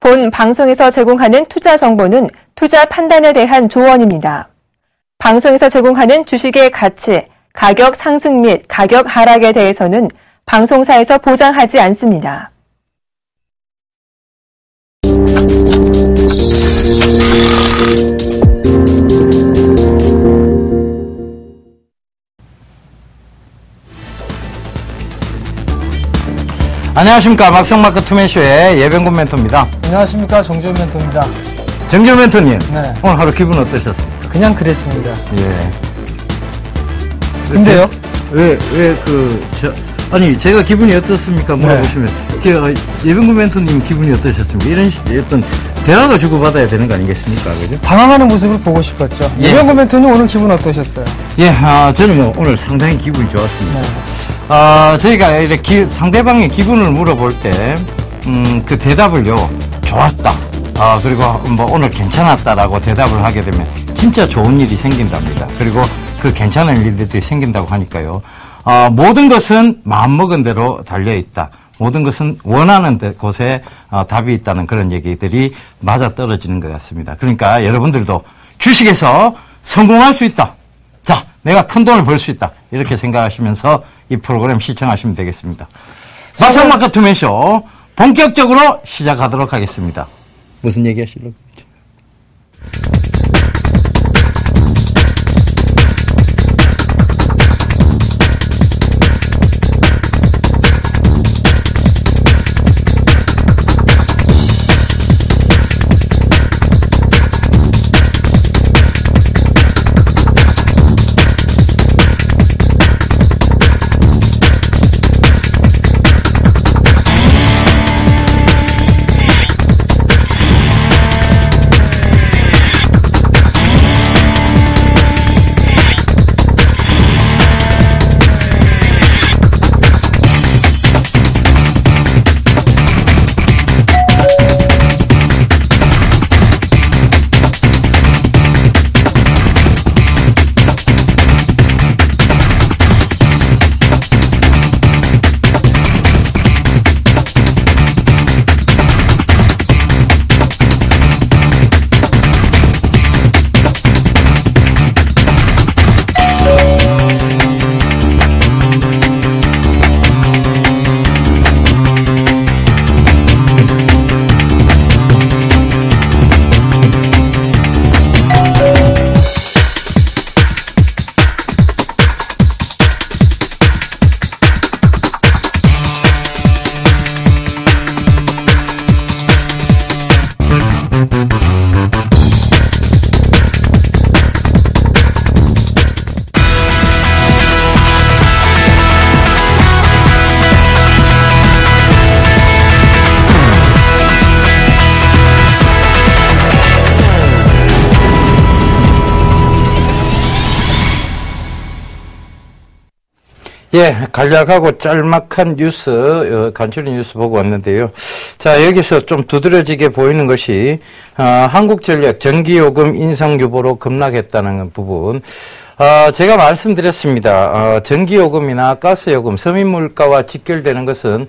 본 방송에서 제공하는 투자 정보는 투자 판단에 대한 조언입니다. 방송에서 제공하는 주식의 가치, 가격 상승 및 가격 하락에 대해서는 방송사에서 보장하지 않습니다. 안녕하십니까. 막상막하 투맨쇼의 예병군 멘토입니다. 안녕하십니까. 정지훈 멘토입니다. 정지훈 멘토님, 네. 오늘 하루 기분 어떠셨습니까? 그냥 그랬습니다. 예. 근데요? 아니, 제가 기분이 어떻습니까? 물어보시면. 네. 예병군 멘토님 기분이 어떠셨습니까? 이런 어떤 대화가 주고받아야 되는 거 아니겠습니까? 그죠? 당황하는 모습을 보고 싶었죠. 예. 예병군 멘토님 오늘 기분 어떠셨어요? 예, 저는 오늘 상당히 기분이 좋았습니다. 네. 저희가 이렇게 상대방의 기분을 물어볼 때, 그 대답을요, 좋았다. 그리고 오늘 괜찮았다라고 대답을 하게 되면 진짜 좋은 일이 생긴답니다. 그리고 그 괜찮은 일들이 생긴다고 하니까요. 모든 것은 마음먹은 대로 달려있다. 모든 것은 원하는 곳에 답이 있다는 그런 얘기들이 맞아떨어지는 것 같습니다. 그러니까 여러분들도 주식에서 성공할 수 있다. 자, 내가 큰 돈을 벌 수 있다. 이렇게 생각하시면서 이 프로그램 시청하시면 되겠습니다. 막상막하 투맨쇼 본격적으로 시작하도록 하겠습니다. 무슨 얘기 하시려고? 예, 간략하고 짤막한 뉴스, 간추린 뉴스 보고 왔는데요. 자, 여기서 좀 두드러지게 보이는 것이, 한국전력 전기요금 인상 유보로 급락했다는 부분. 제가 말씀드렸습니다. 전기요금이나 가스요금, 서민물가와 직결되는 것은,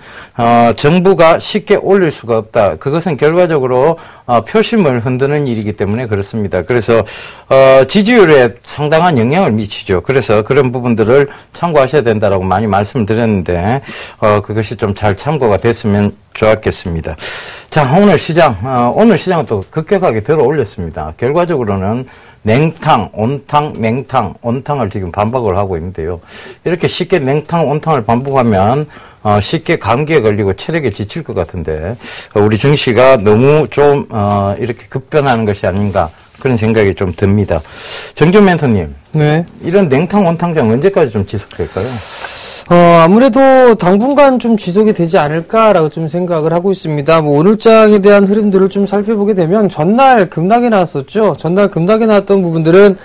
정부가 쉽게 올릴 수가 없다. 그것은 결과적으로, 표심을 흔드는 일이기 때문에 그렇습니다. 그래서, 지지율에 상당한 영향을 미치죠. 그래서 그런 부분들을 참고하셔야 된다라고 많이 말씀을 드렸는데, 그것이 좀 잘 참고가 됐으면 좋았겠습니다. 자, 오늘 시장은 또 급격하게 들어 올렸습니다. 결과적으로는 냉탕, 온탕, 냉탕, 온탕을 지금 반복을 하고 있는데요. 이렇게 쉽게 냉탕, 온탕을 반복하면 쉽게 감기에 걸리고 체력에 지칠 것 같은데 우리 증시가 너무 좀 이렇게 급변하는 것이 아닌가 그런 생각이 좀 듭니다. 정준 멘토님, 네. 이런 냉탕, 온탕장 언제까지 좀 지속될까요? 아무래도 당분간 좀 지속이 되지 않을까라고 좀 생각을 하고 있습니다. 오늘장에 대한 흐름들을 좀 살펴보게 되면 전날 급락이 나왔었죠. 전날 급락이 나왔던 부분들은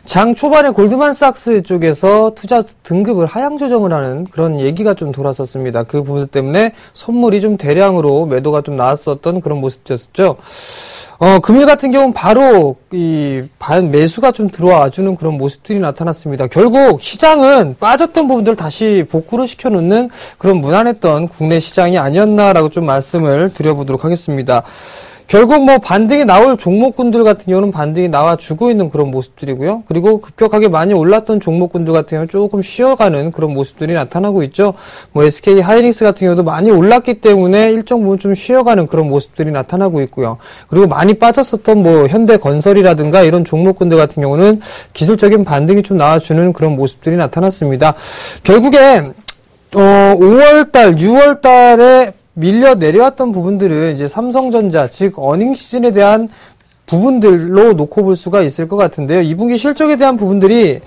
장 초반에 골드만삭스 쪽에서 투자 등급을 하향 조정을 하는 그런 얘기가 좀 돌았었습니다. 그 부분 때문에 선물이 좀 대량으로 매도가 좀 나왔었던 그런 모습이었죠. 금일 같은 경우는 바로 매수가 좀 들어와 주는 그런 모습들이 나타났습니다. 결국 시장은 빠졌던 부분들을 다시 복구를 시켜놓는 그런 무난했던 국내 시장이 아니었나라고 좀 말씀을 드려보도록 하겠습니다. 결국 뭐 반등이 나올 종목군들 같은 경우는 반등이 나와주고 있는 그런 모습들이고요. 그리고 급격하게 많이 올랐던 종목군들 같은 경우는 조금 쉬어가는 그런 모습들이 나타나고 있죠. 뭐 SK 하이닉스 같은 경우도 많이 올랐기 때문에 일정 부분 좀 쉬어가는 그런 모습들이 나타나고 있고요. 그리고 많이 빠졌었던 뭐 현대건설이라든가 이런 종목군들 같은 경우는 기술적인 반등이 좀 나와주는 그런 모습들이 나타났습니다. 결국엔 5월달, 6월달에 밀려 내려왔던 부분들은 이제 삼성전자, 즉 어닝 시즌에 대한 부분들로 놓고 볼 수가 있을 것 같은데요. 2분기 실적에 대한 부분들이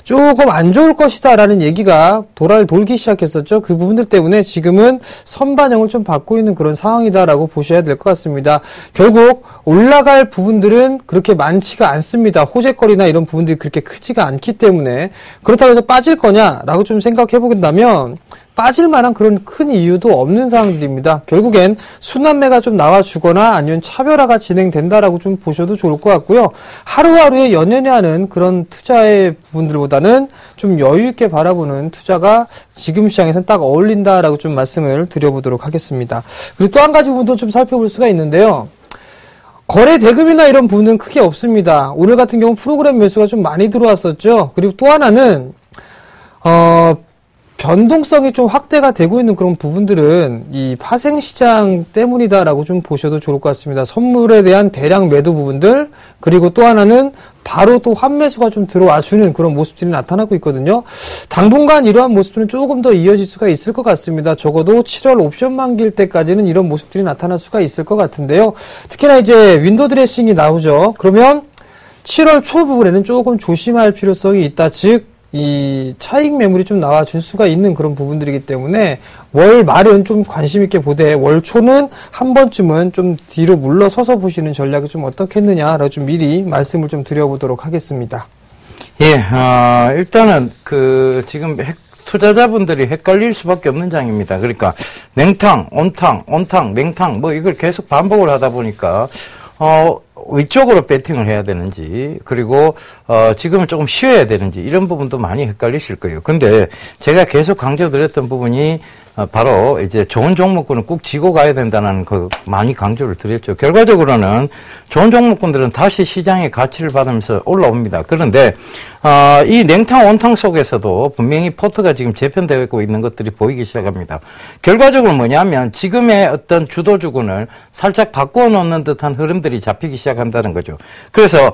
조금 안 좋을 것이다라는 얘기가 돌기 시작했었죠. 그 부분들 때문에 지금은 선반영을 좀 받고 있는 그런 상황이다라고 보셔야 될 것 같습니다. 결국 올라갈 부분들은 그렇게 많지가 않습니다. 호재거리나 이런 부분들이 그렇게 크지가 않기 때문에 그렇다고 해서 빠질 거냐라고 좀 생각해 보긴다면 빠질 만한 그런 큰 이유도 없는 상황들입니다. 결국엔 순환매가 좀 나와주거나 아니면 차별화가 진행된다라고 좀 보셔도 좋을 것 같고요. 하루하루에 연연해 하는 그런 투자의 부분들보다는 좀 여유 있게 바라보는 투자가 지금 시장에서는 딱 어울린다라고 좀 말씀을 드려보도록 하겠습니다. 그리고 또 한 가지 부분도 좀 살펴볼 수가 있는데요. 거래 대금이나 이런 부분은 크게 없습니다. 오늘 같은 경우 프로그램 매수가 좀 많이 들어왔었죠. 그리고 또 하나는 변동성이 좀 확대가 되고 있는 그런 부분들은 이 파생시장 때문이다라고 좀 보셔도 좋을 것 같습니다. 선물에 대한 대량 매도 부분들, 그리고 또 하나는 바로 또 환매수가 좀 들어와주는 그런 모습들이 나타나고 있거든요. 당분간 이러한 모습들은 조금 더 이어질 수가 있을 것 같습니다. 적어도 7월 옵션 만기일 때까지는 이런 모습들이 나타날 수가 있을 것 같은데요. 특히나 이제 윈도우 드레싱이 나오죠. 그러면 7월 초 부분에는 조금 조심할 필요성이 있다. 즉, 이 차익 매물이 좀 나와줄 수가 있는 그런 부분들이기 때문에 월 말은 좀 관심 있게 보되 월 초는 한 번쯤은 좀 뒤로 물러서서 보시는 전략이 좀 어떻겠느냐라고 좀 미리 말씀을 좀 드려보도록 하겠습니다. 예, 일단은 지금 투자자분들이 헷갈릴 수밖에 없는 장입니다. 그러니까 냉탕, 온탕, 냉탕 뭐 이걸 계속 반복을 하다 보니까 위쪽으로 배팅을 해야 되는지, 그리고, 지금은 조금 쉬어야 되는지, 이런 부분도 많이 헷갈리실 거예요. 근데 제가 계속 강조드렸던 부분이, 바로 이제 좋은 종목군은 꼭 지고 가야 된다는 거 많이 강조를 드렸죠. 결과적으로는 좋은 종목군들은 다시 시장의 가치를 받으면서 올라옵니다. 그런데 이 냉탕 온탕 속에서도 분명히 포트가 지금 재편되고 있는 것들이 보이기 시작합니다. 결과적으로 뭐냐면 지금의 어떤 주도주군을 살짝 바꾸어 놓는 듯한 흐름들이 잡히기 시작한다는 거죠. 그래서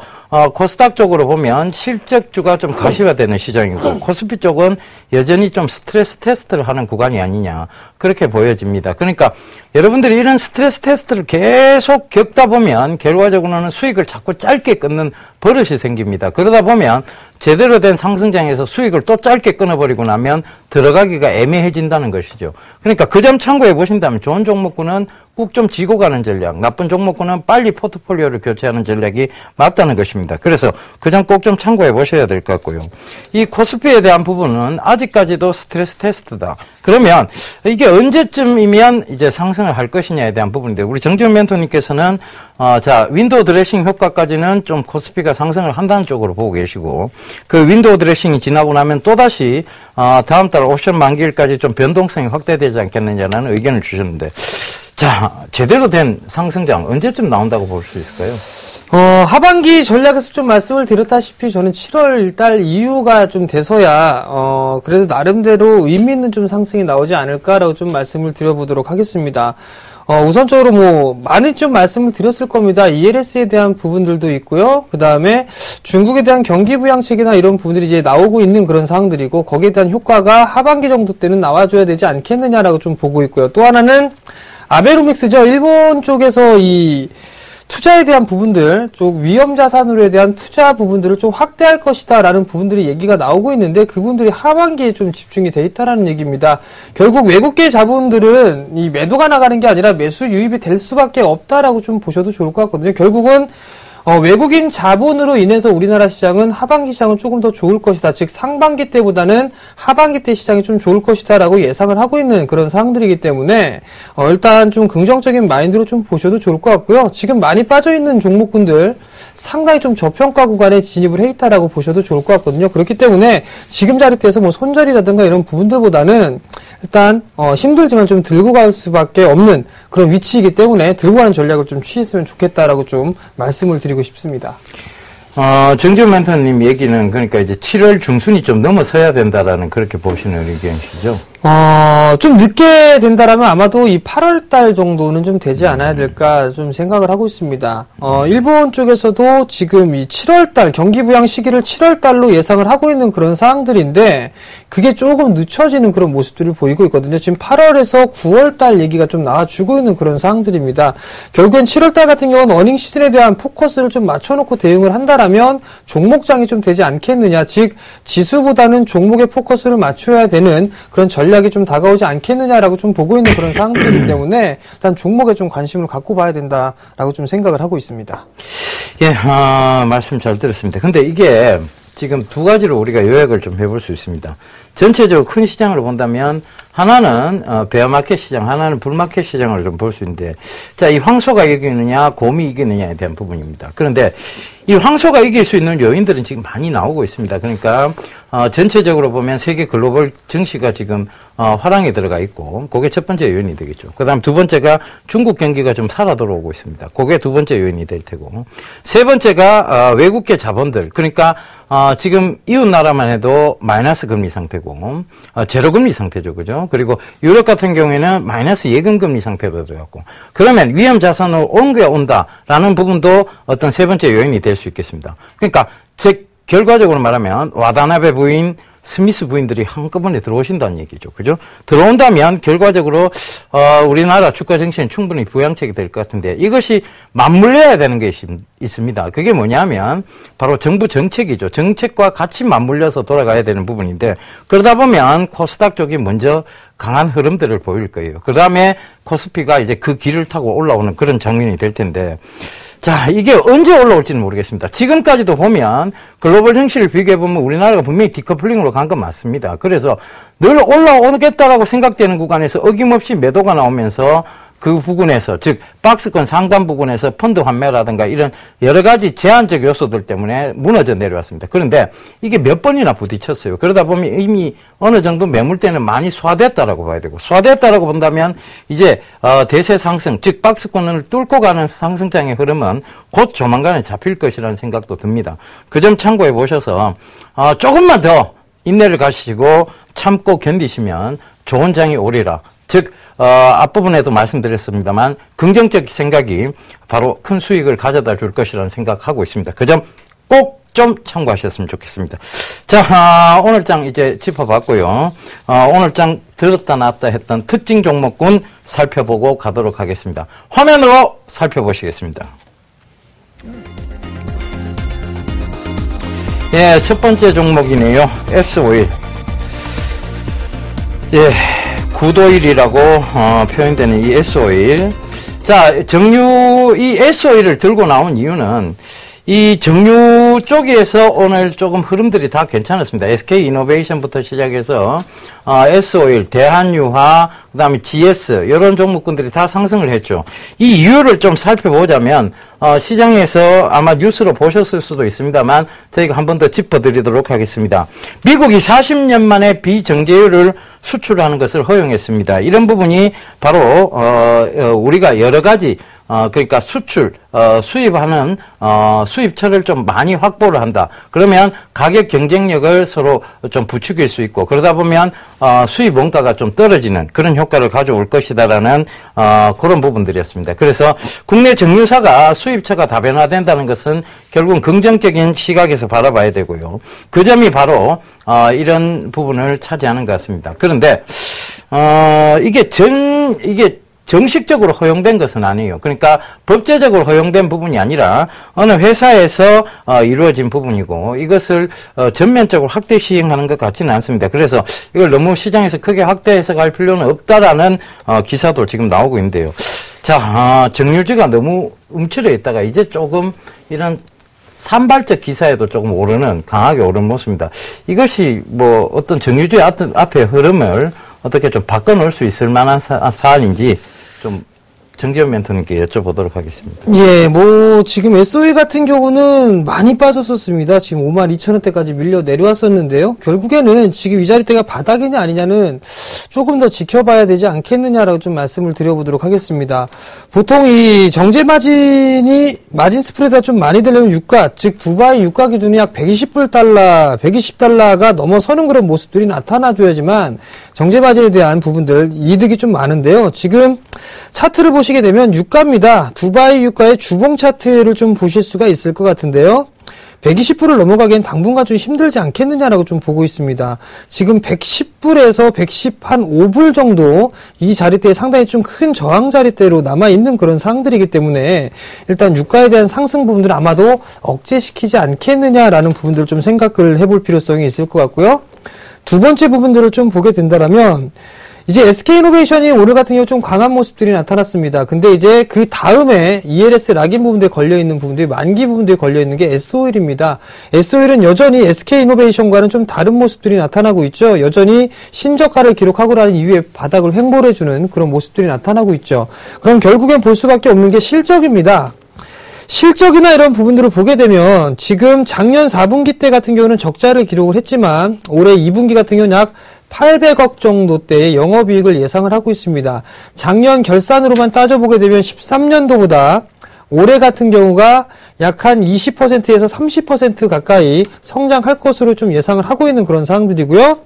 코스닥 쪽으로 보면 실적주가 좀 가시화되는 시장이고 코스피 쪽은 여전히 좀 스트레스 테스트를 하는 구간이 아니냐, 그렇게 보여집니다. 그러니까 여러분들이 이런 스트레스 테스트를 계속 겪다 보면 결과적으로는 수익을 자꾸 짧게 끊는 버릇이 생깁니다. 그러다 보면 제대로 된 상승장에서 수익을 또 짧게 끊어버리고 나면 들어가기가 애매해진다는 것이죠. 그러니까 그 점 참고해 보신다면 좋은 종목군은 꾹 좀 지고 가는 전략, 나쁜 종목군은 빨리 포트폴리오를 교체하는 전략이 맞다는 것입니다. 그래서 그 점 꼭 좀 참고해 보셔야 될 것 같고요. 이 코스피에 대한 부분은 아직까지도 스트레스 테스트다. 그러면 이게 언제쯤이면 이제 상승을 할 것이냐에 대한 부분인데, 우리 정지훈 멘토님께서는 윈도우 드레싱 효과까지는 좀 코스피가 상승을 한다는 쪽으로 보고 계시고, 그 윈도우 드레싱이 지나고 나면 또다시 다음 달 옵션 만기일까지 좀 변동성이 확대되지 않겠느냐라는 의견을 주셨는데, 자, 제대로 된 상승장 언제쯤 나온다고 볼 수 있을까요? 하반기 전략에서 좀 말씀을 드렸다시피 저는 7월 달 이후가 좀 돼서야 그래도 나름대로 의미 있는 좀 상승이 나오지 않을까라고 좀 말씀을 드려보도록 하겠습니다. 우선적으로 뭐 많이 좀 말씀을 드렸을 겁니다. ELS에 대한 부분들도 있고요. 그 다음에 중국에 대한 경기 부양책이나 이런 부분들이 이제 나오고 있는 그런 상황들이고, 거기에 대한 효과가 하반기 정도 때는 나와줘야 되지 않겠느냐라고 좀 보고 있고요. 또 하나는 아베노믹스죠. 일본 쪽에서 이 투자에 대한 부분들, 좀 위험 자산으로에 대한 투자 부분들을 좀 확대할 것이다라는 부분들이 얘기가 나오고 있는데, 그 부분들이 하반기에 좀 집중이 돼 있다라는 얘기입니다. 결국 외국계 자본들은 이 매도가 나가는 게 아니라 매수 유입이 될 수밖에 없다라고 좀 보셔도 좋을 것 같거든요. 결국은 외국인 자본으로 인해서 우리나라 시장은 하반기 시장은 조금 더 좋을 것이다. 즉 상반기 때보다는 하반기 때 시장이 좀 좋을 것이다 라고 예상을 하고 있는 그런 상황들이기 때문에 일단 좀 긍정적인 마인드로 좀 보셔도 좋을 것 같고요. 지금 많이 빠져있는 종목군들 상당히 좀 저평가 구간에 진입을 해 있다라고 보셔도 좋을 것 같거든요. 그렇기 때문에 지금 자리대에서 뭐 손절이라든가 이런 부분들보다는 일단 힘들지만 좀 들고 갈 수밖에 없는 그런 위치이기 때문에 들고 가는 전략을 좀 취했으면 좋겠다라고 좀 말씀을 드리고 싶습니다. 정재훈 멘토님 얘기는 그러니까 이제 7월 중순이 좀 넘어서야 된다라는 그렇게 보시는 의견이시죠? 좀 늦게 된다라면 아마도 이 8월 달 정도는 좀 되지 않아야 될까 좀 생각을 하고 있습니다. 일본 쪽에서도 지금 이 7월 달, 경기 부양 시기를 7월 달로 예상을 하고 있는 그런 상황들인데 그게 조금 늦춰지는 그런 모습들을 보이고 있거든요. 지금 8월에서 9월 달 얘기가 좀 나와주고 있는 그런 상황들입니다. 결국엔 7월 달 같은 경우는 어닝 시즌에 대한 포커스를 좀 맞춰놓고 대응을 한다라면 종목장이 좀 되지 않겠느냐. 즉, 지수보다는 종목에 포커스를 맞춰야 되는 그런 전략이 좀 다가오지 않겠느냐라고 좀 보고 있는 그런 상황들이기 때문에 일단 종목에 좀 관심을 갖고 봐야 된다라고 좀 생각을 하고 있습니다. 예, 말씀 잘 들었습니다. 근데 이게 지금 두 가지로 우리가 요약을 좀 해볼 수 있습니다. 전체적으로 큰 시장으로 본다면 하나는 베어마켓 시장, 하나는 불마켓 시장을 좀 볼 수 있는데, 자, 이 황소가 이기느냐 곰이 이기느냐에 대한 부분입니다. 그런데 이 황소가 이길 수 있는 요인들은 지금 많이 나오고 있습니다. 그러니까 전체적으로 보면 세계 글로벌 증시가 지금 화랑에 들어가 있고, 그게 첫 번째 요인이 되겠죠. 그다음 두 번째가 중국 경기가 좀 살아 들어오고 있습니다. 그게 두 번째 요인이 될 테고, 세 번째가 외국계 자본들, 그러니까 지금 이웃 나라만 해도 마이너스 금리 상태고 제로 금리 상태죠, 그죠? 그리고 유럽 같은 경우에는 마이너스 예금 금리 상태로 들어갔고, 그러면 위험 자산으로 옮겨온다라는 부분도 어떤 세 번째 요인이 될 수 있겠습니다. 그러니까 즉 결과적으로 말하면 와다나베 부인, 스미스 부인들이 한꺼번에 들어오신다는 얘기죠. 그죠? 들어온다면 결과적으로 우리나라 주가 정신은 충분히 부양책이 될 것 같은데 이것이 맞물려야 되는 게 있습니다. 그게 뭐냐면 바로 정부 정책이죠. 정책과 같이 맞물려서 돌아가야 되는 부분인데 그러다 보면 코스닥 쪽이 먼저 강한 흐름들을 보일 거예요. 그 다음에 코스피가 이제 그 길을 타고 올라오는 그런 장면이 될 텐데 자, 이게 언제 올라올지는 모르겠습니다. 지금까지도 보면 글로벌 증시를 비교해보면 우리나라가 분명히 디커플링으로 간 건 맞습니다. 그래서 늘 올라오겠다라고 생각되는 구간에서 어김없이 매도가 나오면서 그 부분에서, 즉 박스권 상단 부분에서 펀드 환매라든가 이런 여러 가지 제한적 요소들 때문에 무너져 내려왔습니다. 그런데 이게 몇 번이나 부딪혔어요. 그러다 보면 이미 어느 정도 매물대는 많이 소화됐다라고 봐야 되고, 소화됐다라고 본다면 이제 대세 상승, 즉 박스권을 뚫고 가는 상승장의 흐름은 곧 조만간에 잡힐 것이라는 생각도 듭니다. 그 점 참고해 보셔서 조금만 더 인내를 가시고 참고 견디시면 좋은 장이 오리라. 즉 앞부분에도 말씀드렸습니다만 긍정적 생각이 바로 큰 수익을 가져다 줄 것이라는 생각하고 있습니다. 그 점 꼭 좀 참고하셨으면 좋겠습니다. 자, 오늘 장 이제 짚어봤고요. 오늘 장 들었다 놨다 했던 특징 종목군 살펴보고 가도록 하겠습니다. 화면으로 살펴보시겠습니다. 예, 첫 번째 종목이네요. S-오일. 예. 구도일이라고 표현되는 이 S-오일. 자, 이 S-오일을 들고 나온 이유는 이 정유 쪽에서 오늘 조금 흐름들이 다 괜찮았습니다. SK이노베이션부터 시작해서 S-오일, 대한유화, 그다음에 GS 이런 종목군들이 다 상승을 했죠. 이 이유를 좀 살펴보자면 시장에서 아마 뉴스로 보셨을 수도 있습니다만 저희가 한 번 더 짚어드리도록 하겠습니다. 미국이 40년 만에 비정제유를 수출하는 것을 허용했습니다. 이런 부분이 바로 우리가 여러 가지 그러니까 수입하는 수입처를 좀 많이 확보를 한다. 그러면 가격 경쟁력을 서로 좀 부추길 수 있고 그러다 보면 수입 원가가 좀 떨어지는 그런 효과를 가져올 것이다라는 그런 부분들이었습니다. 그래서 국내 정유사가 수입처가 다변화된다는 것은 결국은 긍정적인 시각에서 바라봐야 되고요. 그 점이 바로 이런 부분을 차지하는 것 같습니다. 그런데 이게 정식적으로 허용된 것은 아니에요. 그러니까 법제적으로 허용된 부분이 아니라 어느 회사에서 이루어진 부분이고 이것을 전면적으로 확대 시행하는 것 같지는 않습니다. 그래서 이걸 너무 시장에서 크게 확대해서 갈 필요는 없다라는 기사도 지금 나오고 있는데요. 자, 정유주가 너무 움츠려 있다가 이제 조금 이런 산발적 기사에도 조금 강하게 오르는 모습입니다. 이것이 뭐 어떤 정유주의 앞의 흐름을 어떻게 좀 바꿔놓을 수 있을 만한 사안인지 좀 정재현 멘토님께 여쭤보도록 하겠습니다. 예, 뭐 지금 SOE 같은 경우는 많이 빠졌었습니다. 지금 52,000원대까지 밀려 내려왔었는데요. 결국에는 지금 이 자리대가 바닥이냐 아니냐는 조금 더 지켜봐야 되지 않겠느냐라고 좀 말씀을 드려보도록 하겠습니다. 보통 이 정제 마진 스프레드가 좀 많이 되려면 유가, 즉 두바이 유가 기준이 약 120달러가 넘어서는 그런 모습들이 나타나줘야지만 정제 마진에 대한 부분들 이득이 좀 많은데요. 지금 차트를 보시게 되면 유가입니다. 두바이 유가의 주봉 차트를 좀 보실 수가 있을 것 같은데요. 120불을 넘어가기엔 당분간 좀 힘들지 않겠느냐라고 좀 보고 있습니다. 지금 110불에서 115불 정도 이 자리대에 상당히 좀 큰 저항 자리대로 남아있는 그런 상황들이기 때문에 일단 유가에 대한 상승 부분들은 아마도 억제시키지 않겠느냐라는 부분들을 좀 생각을 해볼 필요성이 있을 것 같고요. 두 번째 부분들을 좀 보게 된다면 이제 SK이노베이션이 오늘 같은 경우 좀 강한 모습들이 나타났습니다. 근데 이제 그 다음에 ELS 락인 부분들에 걸려있는 부분들이 만기 부분들에 걸려있는 게 SO일입니다. SO일은 여전히 SK이노베이션과는 좀 다른 모습들이 나타나고 있죠. 여전히 신저가를 기록하고 난 이후에 바닥을 횡보해주는 그런 모습들이 나타나고 있죠. 그럼 결국엔 볼 수밖에 없는 게 실적입니다. 실적이나 이런 부분들을 보게 되면 지금 작년 4분기 때 같은 경우는 적자를 기록을 했지만 올해 2분기 같은 경우는 약 800억 정도대의 영업이익을 예상을 하고 있습니다. 작년 결산으로만 따져보게 되면 13년도보다 올해 같은 경우가 약 한 20%에서 30% 가까이 성장할 것으로 좀 예상을 하고 있는 그런 상황들이고요.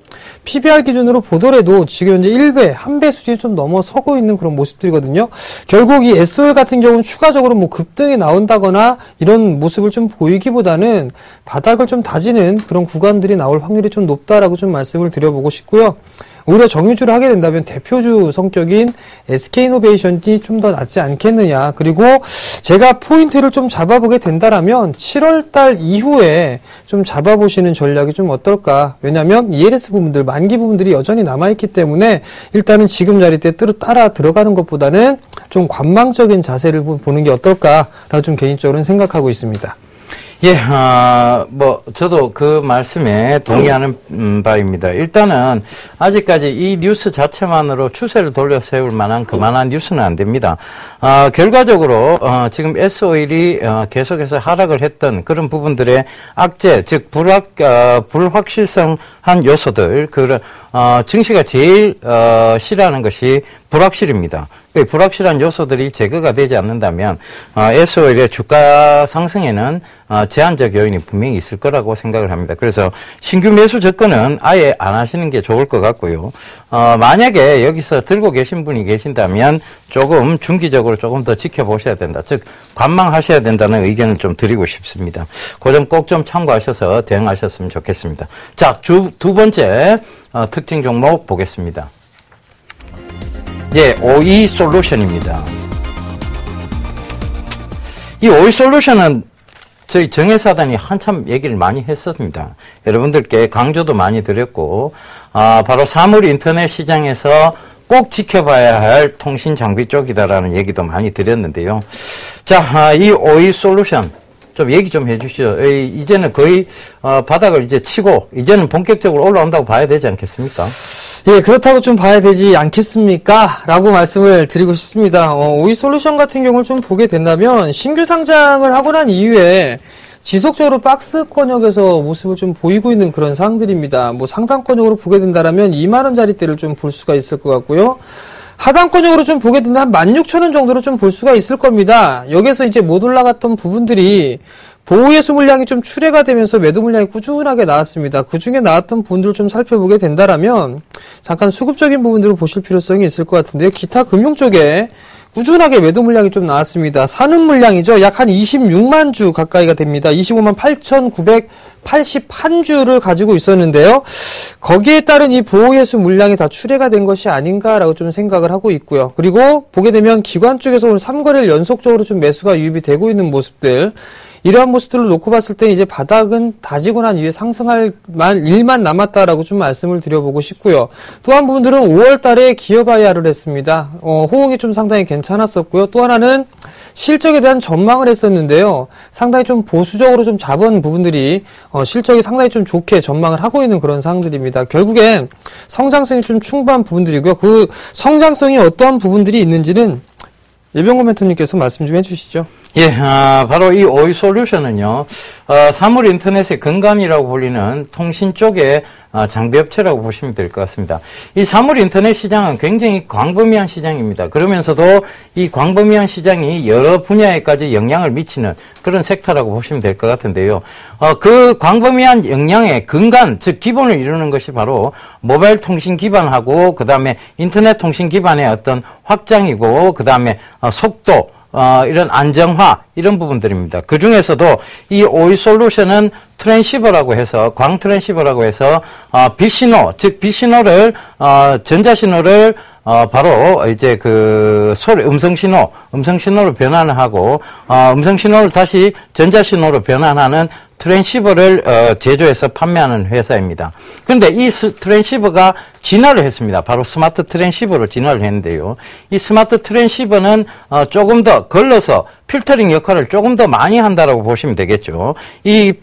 PBR 기준으로 보더라도 지금 현재 1배, 1배 수준이 좀 넘어서고 있는 그런 모습들이거든요. 결국 이 SOL 같은 경우는 추가적으로 뭐 급등이 나온다거나 이런 모습을 좀 보이기보다는 바닥을 좀 다지는 그런 구간들이 나올 확률이 좀 높다라고 좀 말씀을 드려보고 싶고요. 오히려 정유주를 하게 된다면 대표주 성격인 SK이노베이션이 좀 더 낫지 않겠느냐. 그리고 제가 포인트를 좀 잡아보게 된다라면 7월달 이후에 좀 잡아보시는 전략이 좀 어떨까. 왜냐하면 ELS 부분들, 만기 부분들이 여전히 남아있기 때문에 일단은 지금 자리대 따라 들어가는 것보다는 좀 관망적인 자세를 보는 게 어떨까라고 좀 개인적으로는 생각하고 있습니다. 예, 저도 그 말씀에 동의하는 바입니다. 일단은, 아직까지 이 뉴스 자체만으로 추세를 돌려 세울 만한 그만한 뉴스는 안 됩니다. 결과적으로, 지금 S-오일이, 계속해서 하락을 했던 그런 부분들의 악재, 즉, 불확실성한 요소들, 증시가 제일, 싫어하는 것이 불확실입니다. 불확실한 요소들이 제거가 되지 않는다면 S-오일의 주가 상승에는 제한적 요인이 분명히 있을 거라고 생각을 합니다. 그래서 신규 매수 접근은 아예 안 하시는 게 좋을 것 같고요. 만약에 여기서 들고 계신 분이 계신다면 조금 중기적으로 조금 더 지켜보셔야 된다. 즉 관망하셔야 된다는 의견을 좀 드리고 싶습니다. 그 점 꼭 좀 참고하셔서 대응하셨으면 좋겠습니다. 자, 두 번째 특징 종목 보겠습니다. 예, OE 솔루션입니다. 이 OE 솔루션은 저희 정혜사단이 한참 얘기를 많이 했었습니다. 여러분들께 강조도 많이 드렸고, 바로 사물 인터넷 시장에서 꼭 지켜봐야 할 통신 장비 쪽이다라는 얘기도 많이 드렸는데요. 자, 이 OE 솔루션 좀 얘기 좀 해주시죠. 이제는 거의 바닥을 이제 치고 이제는 본격적으로 올라온다고 봐야 되지 않겠습니까? 예, 그렇다고 좀 봐야 되지 않겠습니까? 라고 말씀을 드리고 싶습니다. OE 솔루션 같은 경우를 좀 보게 된다면 신규 상장을 하고 난 이후에 지속적으로 박스권역에서 모습을 좀 보이고 있는 그런 상황들입니다. 뭐 상단권역으로 보게 된다면 2만원 자리대를 좀 볼 수가 있을 것 같고요. 하단권역으로 좀 보게 된다면 16,000원 정도로 좀 볼 수가 있을 겁니다. 여기서 이제 못 올라갔던 부분들이 보호예수 물량이 좀 출회가 되면서 매도 물량이 꾸준하게 나왔습니다. 그 중에 나왔던 부분들을 좀 살펴보게 된다면 잠깐 수급적인 부분들을 보실 필요성이 있을 것 같은데요. 기타 금융 쪽에 꾸준하게 매도 물량이 좀 나왔습니다. 사는 물량이죠. 약 한 26만 주 가까이가 됩니다. 25만 8,981주를 가지고 있었는데요. 거기에 따른 이 보호예수 물량이 다 출회가 된 것이 아닌가라고 좀 생각을 하고 있고요. 그리고 보게 되면 기관 쪽에서 오늘 3거래를 연속적으로 좀 매수가 유입이 되고 있는 모습들, 이러한 모습들을 놓고 봤을 때 이제 바닥은 다지고 난 이후에 상승할 일만 남았다라고 좀 말씀을 드려보고 싶고요. 또 한 부분들은 5월 달에 기업 IR을 했습니다. 호응이 좀 상당히 괜찮았었고요. 또 하나는 실적에 대한 전망을 했었는데요. 상당히 좀 보수적으로 좀 잡은 부분들이 실적이 상당히 좀 좋게 전망을 하고 있는 그런 상황들입니다. 결국엔 성장성이 좀 충분한 부분들이고요. 그 성장성이 어떠한 부분들이 있는지는 예병고 멘토님께서 말씀 좀 해주시죠. 예, 바로 이 오이 솔루션은요, 사물 인터넷의 근간이라고 불리는 통신 쪽의 장비업체라고 보시면 될 것 같습니다. 이 사물 인터넷 시장은 굉장히 광범위한 시장입니다. 그러면서도 이 광범위한 시장이 여러 분야에까지 영향을 미치는 그런 섹터라고 보시면 될 것 같은데요. 그 광범위한 영향의 근간, 즉 기본을 이루는 것이 바로 모바일 통신 기반하고 그 다음에 인터넷 통신 기반의 어떤 확장이고 그 다음에 속도, 이런 안정화, 이런 부분들입니다. 그 중에서도 이 오이 솔루션은 트랜시버라고 해서, 광 트랜시버라고 해서, 빛신호, 즉 빛신호를, 전자신호를, 바로 이제 그 음성신호로 변환하고, 음성신호를 다시 전자신호로 변환하는 트랜시버를 제조해서 판매하는 회사입니다. 그런데 이 트랜시버가 진화를 했습니다. 바로 스마트 트랜시버로 진화를 했는데요. 이 스마트 트랜시버는 조금 더 걸러서 필터링 역할을 조금 더 많이 한다라고 보시면 되겠죠. 이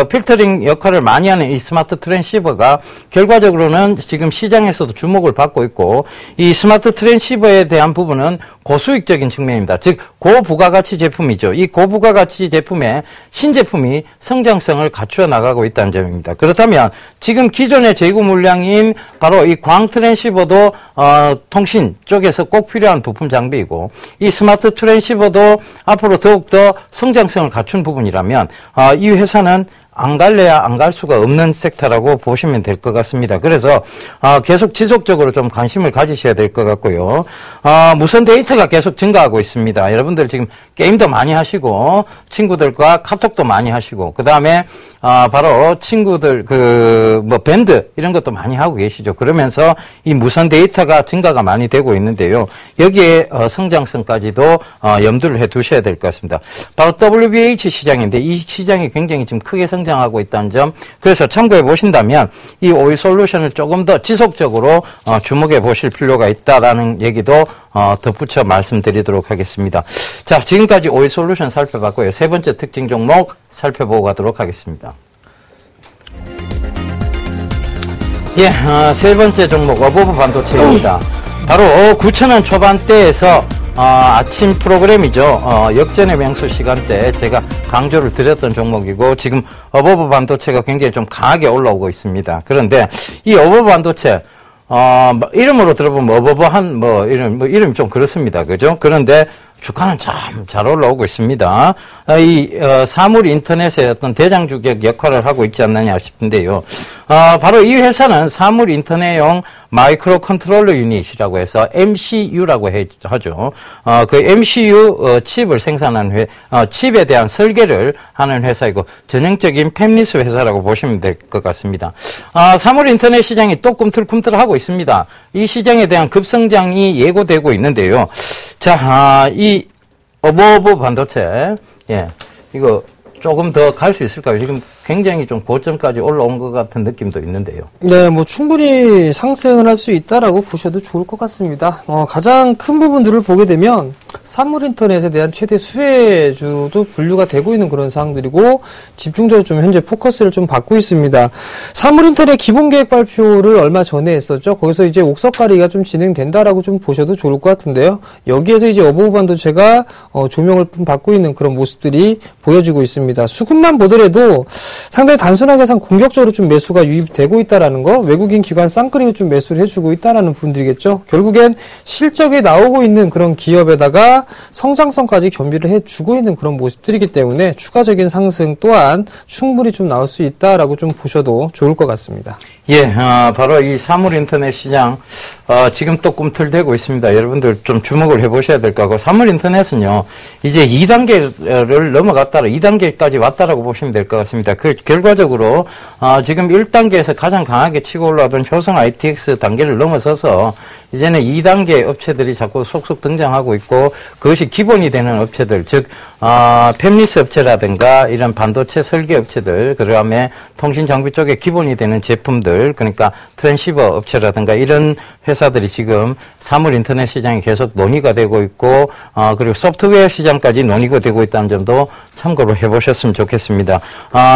필터링 역할을 많이 하는 이 스마트 트랜시버가 결과적으로는 지금 시장에서도 주목을 받고 있고, 이 스마트 트랜시버에 대한 부분은 고수익적인 측면입니다. 즉 고부가가치 제품이죠. 이 고부가가치 제품의 신제품이 성장성을 갖추어 나가고 있다는 점입니다. 그렇다면 지금 기존의 재고 물량인 바로 이 광 트랜시버도 통신 쪽에서 꼭 필요한 부품 장비이고, 이 스마트 트랜시버도 앞으로 더욱더 성장성을 갖춘 부분이라면 이 회사는 안 갈래야 안 갈 수가 없는 섹터라고 보시면 될 것 같습니다. 그래서 계속 지속적으로 좀 관심을 가지셔야 될 것 같고요. 무선 데이터가 계속 증가하고 있습니다. 여러분들 지금 게임도 많이 하시고 친구들과 카톡도 많이 하시고, 그 다음에 바로 친구들 밴드 이런 것도 많이 하고 계시죠. 그러면서 이 무선 데이터가 증가가 많이 되고 있는데요. 여기에 성장성까지도 염두를 해 두셔야 될 것 같습니다. 바로 WBH 시장인데 이 시장이 굉장히 지금 크게 성장하고 있다는 점, 그래서 참고해 보신다면 이 오이 솔루션을 조금 더 지속적으로 주목해 보실 필요가 있다라는 얘기도 덧붙여 말씀드리도록 하겠습니다. 자, 지금까지 오이 솔루션 살펴봤고요. 세 번째 특징 종목 살펴보고 가도록 하겠습니다. 예, 세 번째 종목 어버브 반도체입니다. 바로 9,000원 초반대에서 아침 프로그램이죠. 역전의 명수 시간대 제가 강조를 드렸던 종목이고, 지금 어버브 반도체가 굉장히 좀 강하게 올라오고 있습니다. 그런데 이 어버브 반도체 이름으로 들어보면 어버버한 이름이 좀 그렇습니다. 그죠? 그런데 주가는 참 잘 올라오고 있습니다. 사물 인터넷의 어떤 대장주격 역할을 하고 있지 않느냐 싶은데요. 바로 이 회사는 사물 인터넷용 마이크로 컨트롤러 유닛이라고 해서 MCU라고 하죠. 그 MCU 칩을 생산하는 칩에 대한 설계를 하는 회사이고, 전형적인 팹리스 회사라고 보시면 될 것 같습니다. 사물 인터넷 시장이 또 꿈틀꿈틀하고 있습니다. 이 시장에 대한 급성장이 예고되고 있는데요. 자, 이 어버브 반도체, 예, 이거 조금 더 갈 수 있을까요? 지금 굉장히 좀 고점까지 올라온 것 같은 느낌도 있는데요. 네, 충분히 상승을 할 수 있다라고 보셔도 좋을 것 같습니다. 가장 큰 부분들을 보게 되면 사물 인터넷에 대한 최대 수혜주도 분류가 되고 있는 그런 사항들이고, 집중적으로 좀 현재 포커스를 좀 받고 있습니다. 사물 인터넷 기본 계획 발표를 얼마 전에 했었죠. 거기서 이제 옥석가리가 좀 진행된다라고 좀 보셔도 좋을 것 같은데요. 여기에서 이제 어버브 반도체가 조명을 받고 있는 그런 모습들이 보여지고 있습니다. 수급만 보더라도 상당히 단순하게 공격적으로 좀 매수가 유입되고 있다라는 거, 외국인 기관 쌍끌이로 좀 매수를 해주고 있다라는 부분들이겠죠. 결국엔 실적이 나오고 있는 그런 기업에다가 성장성까지 겸비를 해주고 있는 그런 모습들이기 때문에 추가적인 상승 또한 충분히 좀 나올 수 있다라고 좀 보셔도 좋을 것 같습니다. 예, 바로 이 사물 인터넷 시장, 지금 또 꿈틀대고 있습니다. 여러분들 좀 주목을 해보셔야 될 거고, 사물 인터넷은요, 이제 2단계를 넘어갔다라 2단계까지 왔다라고 보시면 될 것 같습니다. 그 결과적으로, 지금 1단계에서 가장 강하게 치고 올라오던 효성 ITX 단계를 넘어서서 이제는 2단계 업체들이 자꾸 속속 등장하고 있고, 그것이 기본이 되는 업체들, 즉, 팹리스 업체라든가 이런 반도체 설계 업체들, 그 다음에 통신 장비 쪽에 기본이 되는 제품들, 그러니까 트랜시버 업체라든가 이런 회사 회사들이 지금 사물 인터넷 시장이 계속 논의가 되고 있고, 그리고 소프트웨어 시장까지 논의가 되고 있다는 점도 참고로 해보셨으면 좋겠습니다.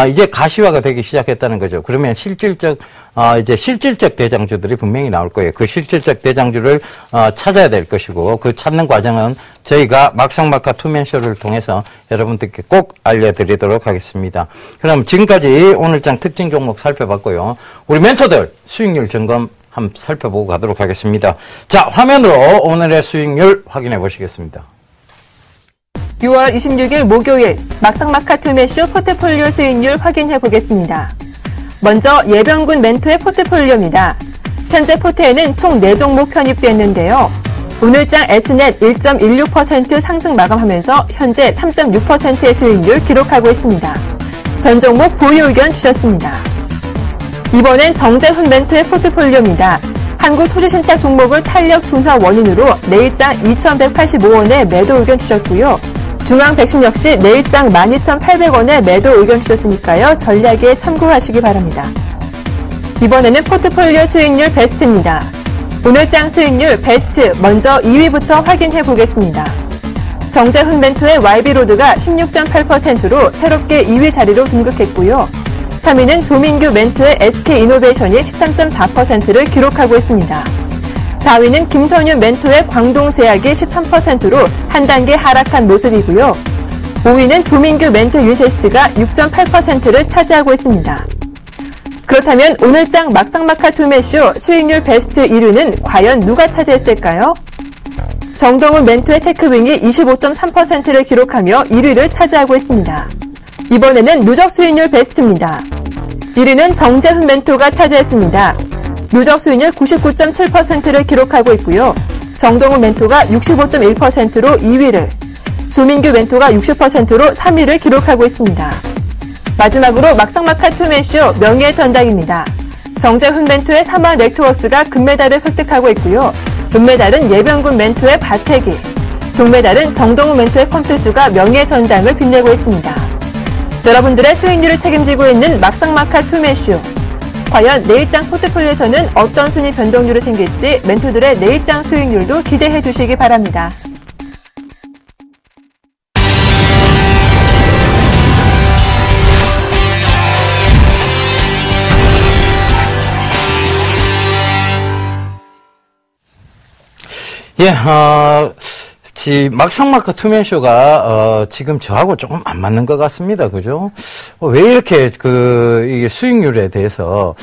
이제 가시화가 되기 시작했다는 거죠. 그러면 이제 실질적 대장주들이 분명히 나올 거예요. 그 실질적 대장주를 찾아야 될 것이고, 그 찾는 과정은 저희가 막상막하 투맨쇼를 통해서 여러분들께 꼭 알려드리도록 하겠습니다. 그럼 지금까지 오늘장 특징 종목 살펴봤고요. 우리 멘토들 수익률 점검 한번 살펴보고 가도록 하겠습니다. 자, 화면으로 오늘의 수익률 확인해 보시겠습니다. 6월 26일 목요일 막상막하 투매쇼 포트폴리오 수익률 확인해 보겠습니다. 먼저 예병군 멘토의 포트폴리오입니다. 현재 포트에는 총 4종목 편입됐는데요. 오늘장 S넷 1.16% 상승 마감하면서 현재 3.6%의 수익률 기록하고 있습니다. 전 종목 보유 의견 주셨습니다. 이번엔 정재훈 멘토의 포트폴리오입니다. 한국토지신탁 종목을 탄력 둔화 원인으로 내일장 2,185원에 매도 의견 주셨고요. 중앙백신 역시 내일장 12,800원에 매도 의견 주셨으니까요. 전략에 참고하시기 바랍니다. 이번에는 포트폴리오 수익률 베스트입니다. 오늘장 수익률 베스트 먼저 2위부터 확인해 보겠습니다. 정재훈 멘토의 YB로드가 16.8%로 새롭게 2위 자리로 등극했고요. 3위는 조민규 멘토의 SK이노베이션이 13.4%를 기록하고 있습니다. 4위는 김선윤 멘토의 광동제약이 13%로 한 단계 하락한 모습이고요. 5위는 조민규 멘토 유니테스트가 6.8%를 차지하고 있습니다. 그렇다면 오늘장 막상막하 투매쇼 수익률 베스트 1위는 과연 누가 차지했을까요? 정동훈 멘토의 테크윙이 25.3%를 기록하며 1위를 차지하고 있습니다. 이번에는 누적 수익률 베스트입니다. 1위는 정재훈 멘토가 차지했습니다. 누적 수익률 99.7%를 기록하고 있고요. 정동훈 멘토가 65.1%로 2위를, 조민규 멘토가 60%로 3위를 기록하고 있습니다. 마지막으로 막상막하 투매쇼 명예의 전당입니다. 정재훈 멘토의 삼화 네트워크스가 금메달을 획득하고 있고요. 은메달은 예병군 멘토의 바태기, 동메달은 정동훈 멘토의 컴투스가 명예의 전당을 빛내고 있습니다. 여러분들의 수익률을 책임지고 있는 막상막하 투매쇼. 과연 내일장 포트폴리오에서는 어떤 순위 변동률이 생길지 멘토들의 내일장 수익률도 기대해 주시기 바랍니다. 막상막하 투맨쇼가, 지금 저하고 조금 안 맞는 것 같습니다. 그죠? 왜 이렇게 이게 수익률에 대해서,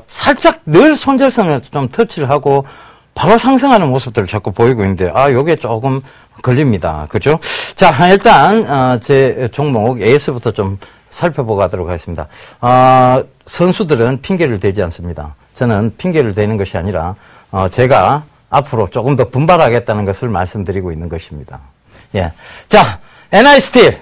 살짝 늘 손절선을 좀 터치를 하고, 바로 상승하는 모습들을 자꾸 보이고 있는데, 요게 조금 걸립니다. 그죠? 자, 일단, 제 종목 AS부터 좀 살펴보고 가도록 하겠습니다. 선수들은 핑계를 대지 않습니다. 저는 핑계를 대는 것이 아니라, 제가 앞으로 조금 더 분발하겠다는 것을 말씀드리고 있는 것입니다. 예. 자, NI스틸,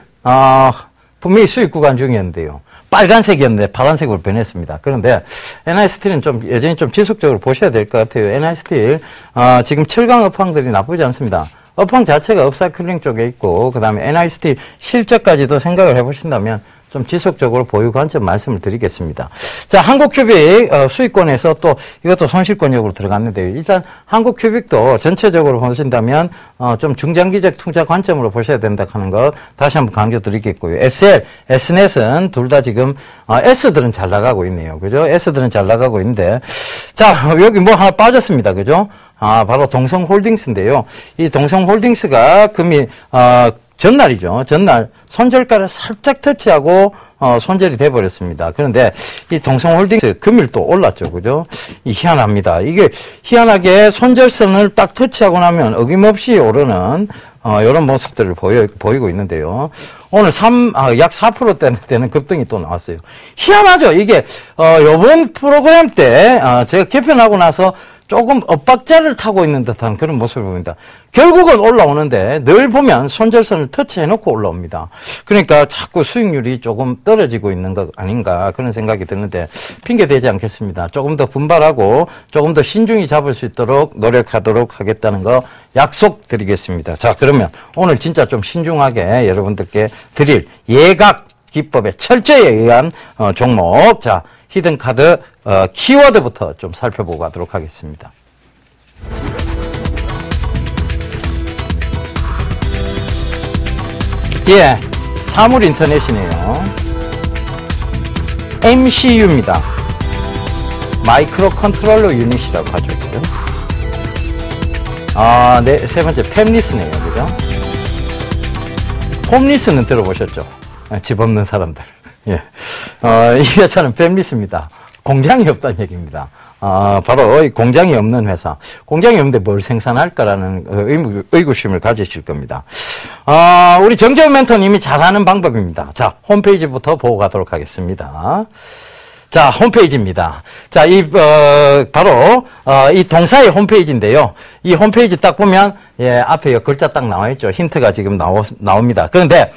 분명히 수익 구간 중이었는데요. 빨간색이었는데 파란색으로 변했습니다. 그런데 NI스틸은 여전히 좀 지속적으로 보셔야 될 것 같아요. NI스틸, 지금 7강 업황들이 나쁘지 않습니다. 업황 자체가 업사이클링 쪽에 있고, 그 다음에 NI스틸 실적까지도 생각을 해보신다면 좀 지속적으로 보유 관점 말씀을 드리겠습니다. 자, 한국큐빅 수익권에서 또 이것도 손실권역으로 들어갔는데요. 일단 한국큐빅도 전체적으로 보신다면 좀 중장기적 투자 관점으로 보셔야 된다 하는 거 다시 한번 강조드리겠고요. SL, S넷은 둘 다 지금 S들은 잘 나가고 있네요. 그죠? S들은 잘 나가고 있는데 자, 여기 뭐 하나 빠졌습니다. 그죠? 바로 동성홀딩스인데요. 이 동성홀딩스가 금일 전날이죠. 전날 손절가를 살짝 터치하고 손절이 돼버렸습니다. 그런데 이 동성홀딩스 금일 또 올랐죠. 그죠? 희한합니다. 이게 희한하게 손절선을 딱 터치하고 나면 어김없이 오르는 이런 모습들을 보이고 있는데요. 오늘 약 4%대는 급등이 또 나왔어요. 희한하죠. 이게 요번 프로그램 때 제가 개편하고 나서 조금 엇박자를 타고 있는 듯한 그런 모습을 보입니다. 결국은 올라오는데 늘 보면 손절선을 터치해놓고 올라옵니다. 그러니까 자꾸 수익률이 조금 떨어지고 있는 것 아닌가 그런 생각이 드는데 핑계대지 않겠습니다. 조금 더 분발하고 조금 더 신중히 잡을 수 있도록 노력하도록 하겠다는 거 약속드리겠습니다. 자, 그러면 오늘 진짜 좀 신중하게 여러분들께 드릴 예각 기법의 철저에 의한 종목, 자, 히든카드 키워드부터 좀 살펴보고 가도록 하겠습니다. 예, 사물 인터넷이네요. MCU입니다. 마이크로 컨트롤러 유닛이라고 하죠. 그죠? 네, 세 번째, 팹리스네요. 그죠? 홈리스는 들어보셨죠? 집 없는 사람들. 예. 이 회사는 팹리스입니다. 공장이 없다는 얘기입니다. 바로 공장이 없는 회사. 공장이 없는데 뭘 생산할까라는 의구심을 가지실 겁니다. 우리 정재훈 멘토님이 잘하는 방법입니다. 자, 홈페이지부터 보고 가도록 하겠습니다. 자, 홈페이지입니다. 자, 바로, 이 동사의 홈페이지인데요. 이 홈페이지 딱 보면, 예, 앞에 글자 딱 나와있죠. 힌트가 지금 나옵니다. 그런데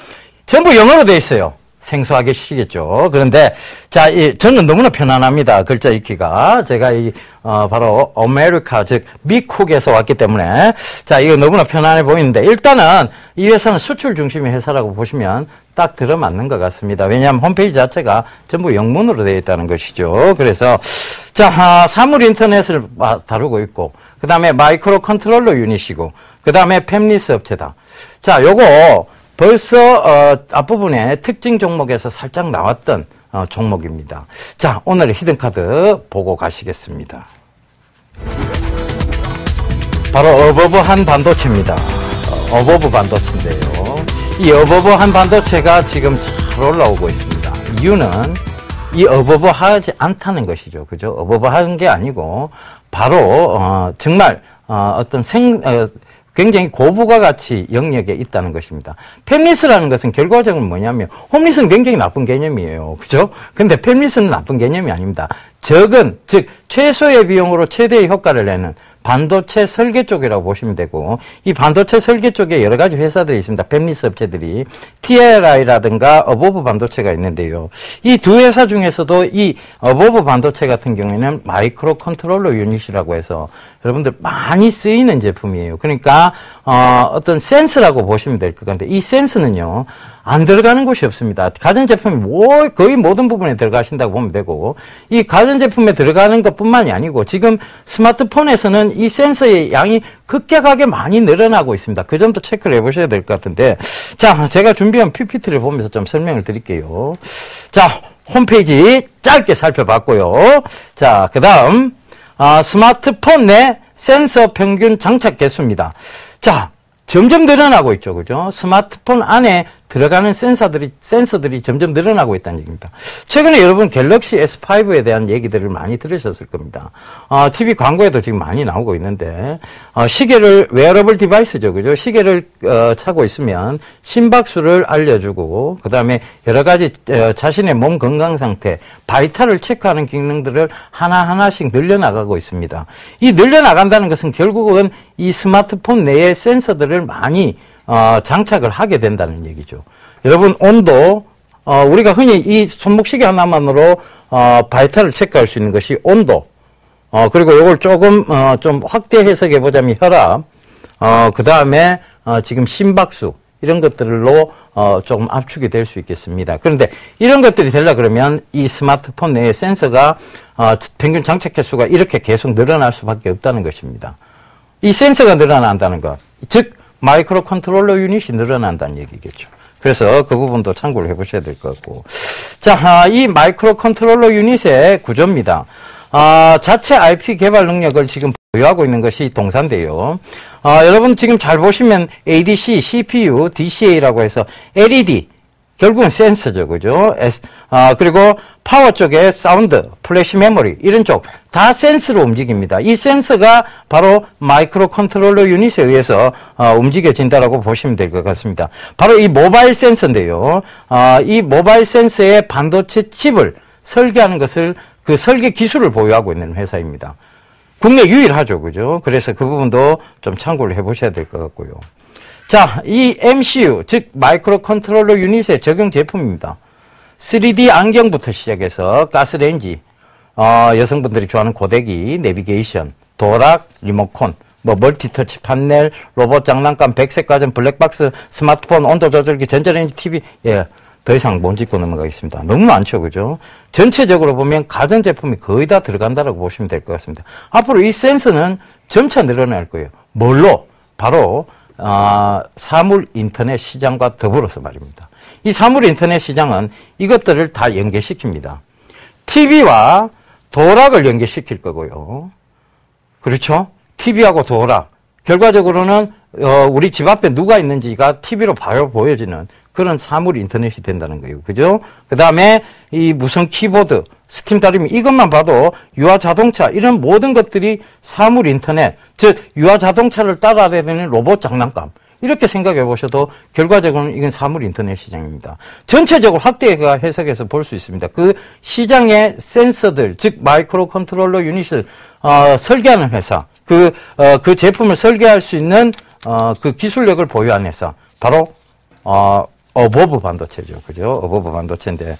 전부 영어로 되어 있어요. 생소하게 시겠죠. 그런데, 자, 저는 너무나 편안합니다. 글자 읽기가. 제가 바로, 아메리카, 즉, 미국에서 왔기 때문에, 자, 이거 너무나 편안해 보이는데, 일단은, 이 회사는 수출 중심의 회사라고 보시면 딱 들어맞는 것 같습니다. 왜냐하면 홈페이지 자체가 전부 영문으로 되어 있다는 것이죠. 그래서, 자, 사물 인터넷을 다루고 있고, 그 다음에 마이크로 컨트롤러 유닛이고, 그 다음에 팹리스 업체다. 자, 요거, 벌써 앞부분에 특징 종목에서 살짝 나왔던 종목입니다. 자, 오늘의 히든카드 보고 가시겠습니다. 바로 어버버한 반도체입니다. 어버버 반도체인데요. 이 어버버한 반도체가 지금 잘 올라오고 있습니다. 이유는 이 어버버하지 않다는 것이죠. 그죠? 어버버한 게 아니고 바로 정말 어떤 굉장히 고부가 가치 영역에 있다는 것입니다. 팹리스라는 것은 결과적으로 뭐냐면, 홈리스는 굉장히 나쁜 개념이에요. 그죠? 근데 팹리스는 나쁜 개념이 아닙니다. 적은, 즉, 최소의 비용으로 최대의 효과를 내는 반도체 설계 쪽이라고 보시면 되고, 이 반도체 설계 쪽에 여러 가지 회사들이 있습니다. 팹리스 업체들이. TLI라든가 어버브 반도체가 있는데요. 이 두 회사 중에서도 이 어버브 반도체 같은 경우에는 마이크로 컨트롤러 유닛이라고 해서 여러분들 많이 쓰이는 제품이에요. 그러니까, 어떤 센스라고 보시면 될 것 같은데, 이 센스는요, 안 들어가는 곳이 없습니다. 가전제품이 거의 모든 부분에 들어가신다고 보면 되고, 이 가전제품에 들어가는 것 뿐만이 아니고, 지금 스마트폰에서는 이 센서의 양이 급격하게 많이 늘어나고 있습니다. 그 점도 체크를 해보셔야 될 것 같은데, 자, 제가 준비한 PPT를 보면서 좀 설명을 드릴게요. 자, 홈페이지 짧게 살펴봤고요. 자, 그 다음, 스마트폰 내 센서 평균 장착 개수입니다. 자, 점점 늘어나고 있죠. 그죠? 스마트폰 안에 들어가는 센서들이 점점 늘어나고 있다는 얘기입니다. 최근에 여러분 갤럭시 S5에 대한 얘기들을 많이 들으셨을 겁니다. TV 광고에도 지금 많이 나오고 있는데, 시계를, 웨어러블 디바이스죠. 그죠? 시계를, 차고 있으면 심박수를 알려주고, 그 다음에 여러 가지, 자신의 몸 건강 상태, 바이탈을 체크하는 기능들을 하나하나씩 늘려나가고 있습니다. 이 늘려나간다는 것은 결국은 이 스마트폰 내에 센서들을 많이 장착을 하게 된다는 얘기죠. 여러분, 온도, 우리가 흔히 이 손목시계 하나만으로, 바이탈을 체크할 수 있는 것이 온도, 그리고 이걸 조금, 좀 확대 해석해 보자면 혈압, 그 다음에, 지금 심박수, 이런 것들로, 조금 압축이 될 수 있겠습니다. 그런데 이런 것들이 되려 그러면 이 스마트폰 내에 센서가, 평균 장착 횟수가 이렇게 계속 늘어날 수밖에 없다는 것입니다. 이 센서가 늘어난다는 것, 즉, 마이크로 컨트롤러 유닛이 늘어난다는 얘기겠죠. 그래서 그 부분도 참고를 해보셔야 될 것 같고. 자, 이 마이크로 컨트롤러 유닛의 구조입니다. 자체 IP 개발 능력을 지금 보유하고 있는 것이 동사인데요. 여러분 지금 잘 보시면 ADC, CPU, DCA라고 해서 LED, 결국은 센서죠. 그죠? 그리고 파워 쪽에 사운드, 플래시 메모리, 이런 쪽, 다 센스로 움직입니다. 이 센서가 바로 마이크로 컨트롤러 유닛에 의해서, 움직여진다라고 보시면 될 것 같습니다. 바로 이 모바일 센서인데요. 이 모바일 센서의 반도체 칩을 설계하는 것을, 그 설계 기술을 보유하고 있는 회사입니다. 국내 유일하죠. 그죠? 그래서 그 부분도 좀 참고를 해 보셔야 될 것 같고요. 자, 이 MCU, 즉 마이크로 컨트롤러 유닛의 적용 제품입니다. 3D 안경부터 시작해서 가스레인지, 여성분들이 좋아하는 고데기, 내비게이션, 도락, 리모컨, 멀티터치 판넬, 로봇 장난감, 백색 가전, 블랙박스, 스마트폰, 온도 조절기, 전자레인지, TV, 예, 더 이상 못 짚고 넘어가겠습니다. 너무 많죠, 그죠? 전체적으로 보면 가전제품이 거의 다 들어간다라고 보시면 될 것 같습니다. 앞으로 이 센서는 점차 늘어날 거예요. 뭘로? 바로 사물 인터넷 시장과 더불어서 말입니다. 이 사물 인터넷 시장은 이것들을 다 연계시킵니다. TV와 도락을 연계시킬 거고요. 그렇죠? TV하고 도락. 결과적으로는 우리 집 앞에 누가 있는지가 TV로 바로 보여지는 그런 사물 인터넷이 된다는 거예요. 그죠? 그 다음에 이 무선 키보드, 스팀 다리미 이것만 봐도 유아 자동차 이런 모든 것들이 사물 인터넷, 즉 유아 자동차를 따라다니는 로봇 장난감 이렇게 생각해 보셔도 결과적으로는 이건 사물 인터넷 시장입니다. 전체적으로 확대가 해석해서 볼 수 있습니다. 그 시장의 센서들, 즉 마이크로 컨트롤러 유닛을 설계하는 회사, 그 제품을 설계할 수 있는 그 기술력을 보유한 회사, 바로 어버브 반도체죠. 그죠? 어버브 반도체인데.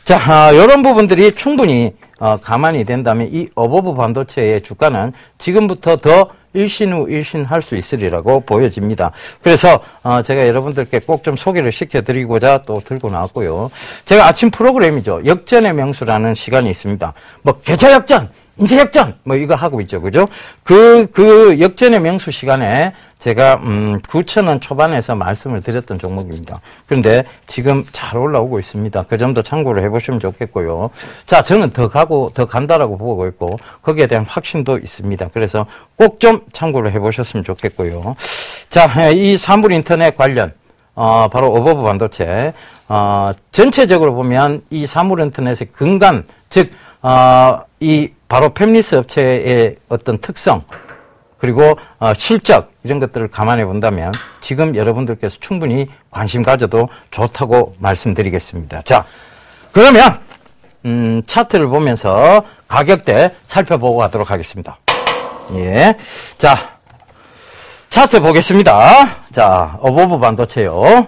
자, 이런 부분들이 충분히 감안이 된다면 이 어버브 반도체의 주가는 지금부터 더 일신 후 일신 할 수 있으리라고 보여집니다. 그래서 제가 여러분들께 꼭 좀 소개를 시켜드리고자 또 들고 나왔고요. 제가 아침 프로그램이죠. 역전의 명수라는 시간이 있습니다. 뭐 계좌 역전, 인쇄 역전 뭐 이거 하고 있죠. 그죠? 그 역전의 명수 시간에 제가 9,000원 초반에서 말씀을 드렸던 종목입니다. 그런데 지금 잘 올라오고 있습니다. 그 점도 참고를 해보시면 좋겠고요. 자, 저는 더 간다라고 보고 있고 거기에 대한 확신도 있습니다. 그래서 꼭 좀 참고를 해보셨으면 좋겠고요. 자, 이 사물 인터넷 관련 바로 어버브 반도체 전체적으로 보면 이 사물 인터넷의 근간, 즉 이 바로 팹리스 업체의 어떤 특성 그리고 실적 이런 것들을 감안해 본다면 지금 여러분들께서 충분히 관심 가져도 좋다고 말씀드리겠습니다. 자, 그러면 차트를 보면서 가격대 살펴보고 가도록 하겠습니다. 예, 자, 차트 보겠습니다. 자, 어버브 반도체요.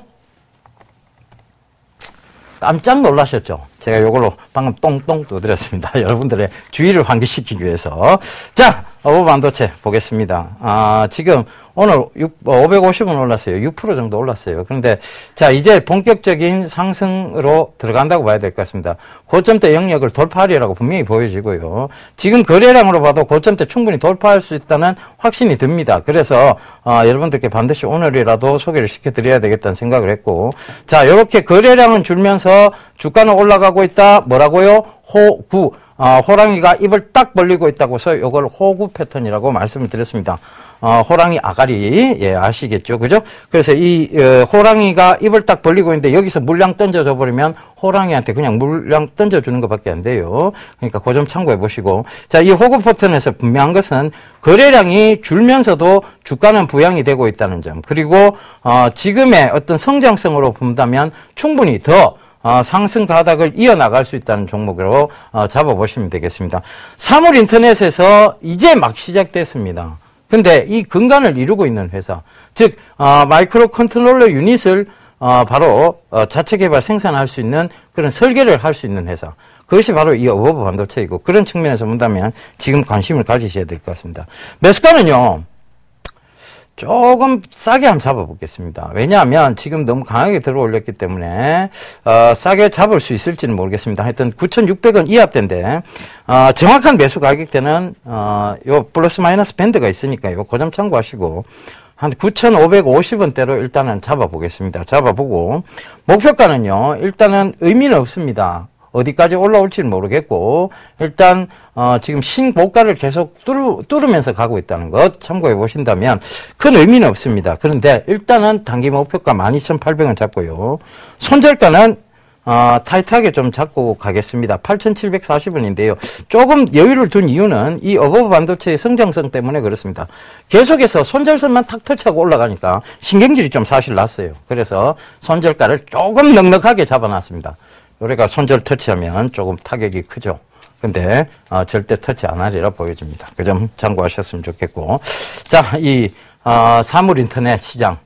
깜짝 놀라셨죠? 제가 이걸로 방금 똥똥 두드렸습니다. 여러분들의 주의를 환기시키기 위해서. 자, 어버브 반도체 보겠습니다. 지금 오늘 550원 올랐어요. 6% 정도 올랐어요. 그런데 자, 이제 본격적인 상승으로 들어간다고 봐야 될 것 같습니다. 고점대 영역을 돌파하리라고 분명히 보여지고요. 지금 거래량으로 봐도 고점대 충분히 돌파할 수 있다는 확신이 듭니다. 그래서 여러분들께 반드시 오늘이라도 소개를 시켜드려야 되겠다는 생각을 했고, 자, 이렇게 거래량은 줄면서 주가는 올라가고 있다. 뭐라고요? 호구. 호랑이가 입을 딱 벌리고 있다고 해서 이걸 호구 패턴이라고 말씀을 드렸습니다. 호랑이 아가리, 예, 아시겠죠? 그죠? 그래서 이, 호랑이가 입을 딱 벌리고 있는데 여기서 물량 던져줘 버리면 호랑이한테 그냥 물량 던져주는 것밖에 안 돼요. 그러니까 그 점 참고해 보시고. 자, 이 호구 패턴에서 분명한 것은 거래량이 줄면서도 주가는 부양이 되고 있다는 점. 그리고, 지금의 어떤 성장성으로 본다면 충분히 더 상승 가닥을 이어나갈 수 있다는 종목으로 잡아보시면 되겠습니다. 사물 인터넷에서 이제 막 시작됐습니다. 근데 이 근간을 이루고 있는 회사, 즉 마이크로 컨트롤러 유닛을 바로 자체 개발 생산할 수 있는 그런 설계를 할 수 있는 회사, 그것이 바로 이 어버브 반도체이고, 그런 측면에서 본다면 지금 관심을 가지셔야 될 것 같습니다. 매수가는요 조금 싸게 한번 잡아보겠습니다. 왜냐하면 지금 너무 강하게 들어 올렸기 때문에 싸게 잡을 수 있을지는 모르겠습니다. 하여튼 9,600원 이하대인데 정확한 매수 가격대는 요 플러스 마이너스 밴드가 있으니까요. 그 점 참고하시고 한 9,550원대로 일단은 잡아보겠습니다. 잡아보고 목표가는요 일단은 의미는 없습니다. 어디까지 올라올지는 모르겠고, 일단 지금 신고가를 계속 뚫으면서 가고 있다는 것 참고해 보신다면 큰 의미는 없습니다. 그런데 일단은 단기 목표가 12,800원 잡고요. 손절가는 타이트하게 좀 잡고 가겠습니다. 8,740원인데요. 조금 여유를 둔 이유는 이 어버브 반도체의 성장성 때문에 그렇습니다. 계속해서 손절선만 탁 터치하고 올라가니까 신경질이 좀 사실 났어요. 그래서 손절가를 조금 넉넉하게 잡아놨습니다. 우리가 손절 터치하면 조금 타격이 크죠. 근데 절대 터치 안 하리라 보여집니다. 그 점 참고하셨으면 좋겠고. 자, 이 사물 인터넷 시장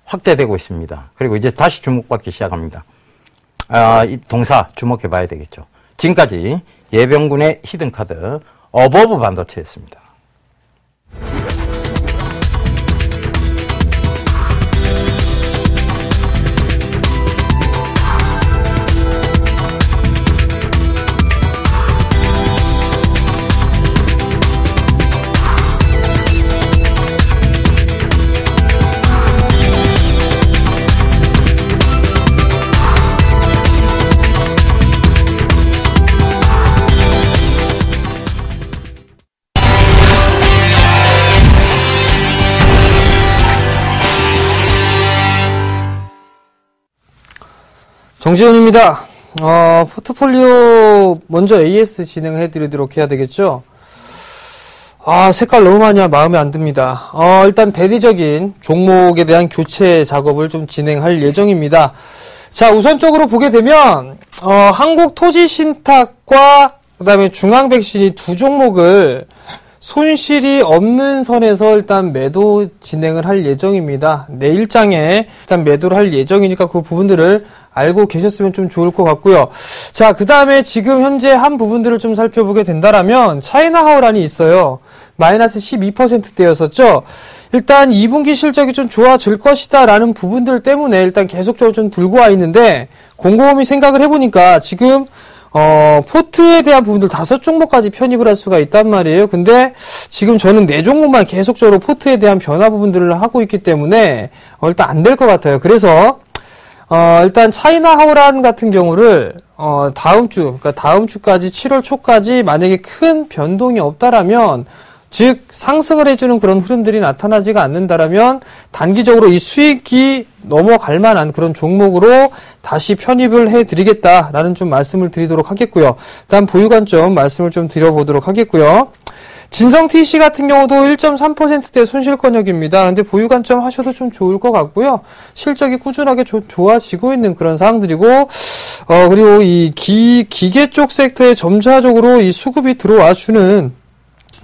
확대되고 있습니다. 그리고 이제 다시 주목받기 시작합니다. 이 동사 주목해 봐야 되겠죠. 지금까지 예병군의 히든카드 어버브 반도체였습니다. 정지훈입니다. 포트폴리오 먼저 AS 진행해드리도록 해야 되겠죠? 색깔 너무 많이 마음에 안 듭니다. 일단 대대적인 종목에 대한 교체 작업을 좀 진행할 예정입니다. 자, 우선적으로 보게 되면, 한국토지신탁과 그 다음에 중앙백신이 두 종목을 손실이 없는 선에서 일단 매도 진행을 할 예정입니다. 내일장에 일단 매도를 할 예정이니까 그 부분들을 알고 계셨으면 좀 좋을 것 같고요. 자, 그 다음에 지금 현재 한 부분들을 좀 살펴보게 된다라면 차이나 하오란이 있어요. 마이너스 12%대였었죠. 일단 2분기 실적이 좀 좋아질 것이다 라는 부분들 때문에 일단 계속적으로 좀 들고 와 있는데 곰곰이 생각을 해보니까 지금 포트에 대한 부분들 5종목까지 편입을 할 수가 있단 말이에요. 근데 지금 저는 4종목만 계속적으로 포트에 대한 변화 부분들을 하고 있기 때문에 일단 안 될 것 같아요. 그래서 일단 차이나 하오란 같은 경우를 다음 주까지 7월 초까지 만약에 큰 변동이 없다라면 즉 상승을 해주는 그런 흐름들이 나타나지가 않는다라면 단기적으로 이 수익이 넘어갈 만한 그런 종목으로 다시 편입을 해드리겠다라는 좀 말씀을 드리도록 하겠고요. 일단 보유 관점 말씀을 좀 드려보도록 하겠고요. 진성TC 같은 경우도 1.3%대 손실권역입니다. 근데 보유 관점 하셔도 좀 좋을 것 같고요. 실적이 꾸준하게 좋아지고 있는 그런 상황들이고, 그리고 이 기계 쪽 섹터에 점차적으로 이 수급이 들어와 주는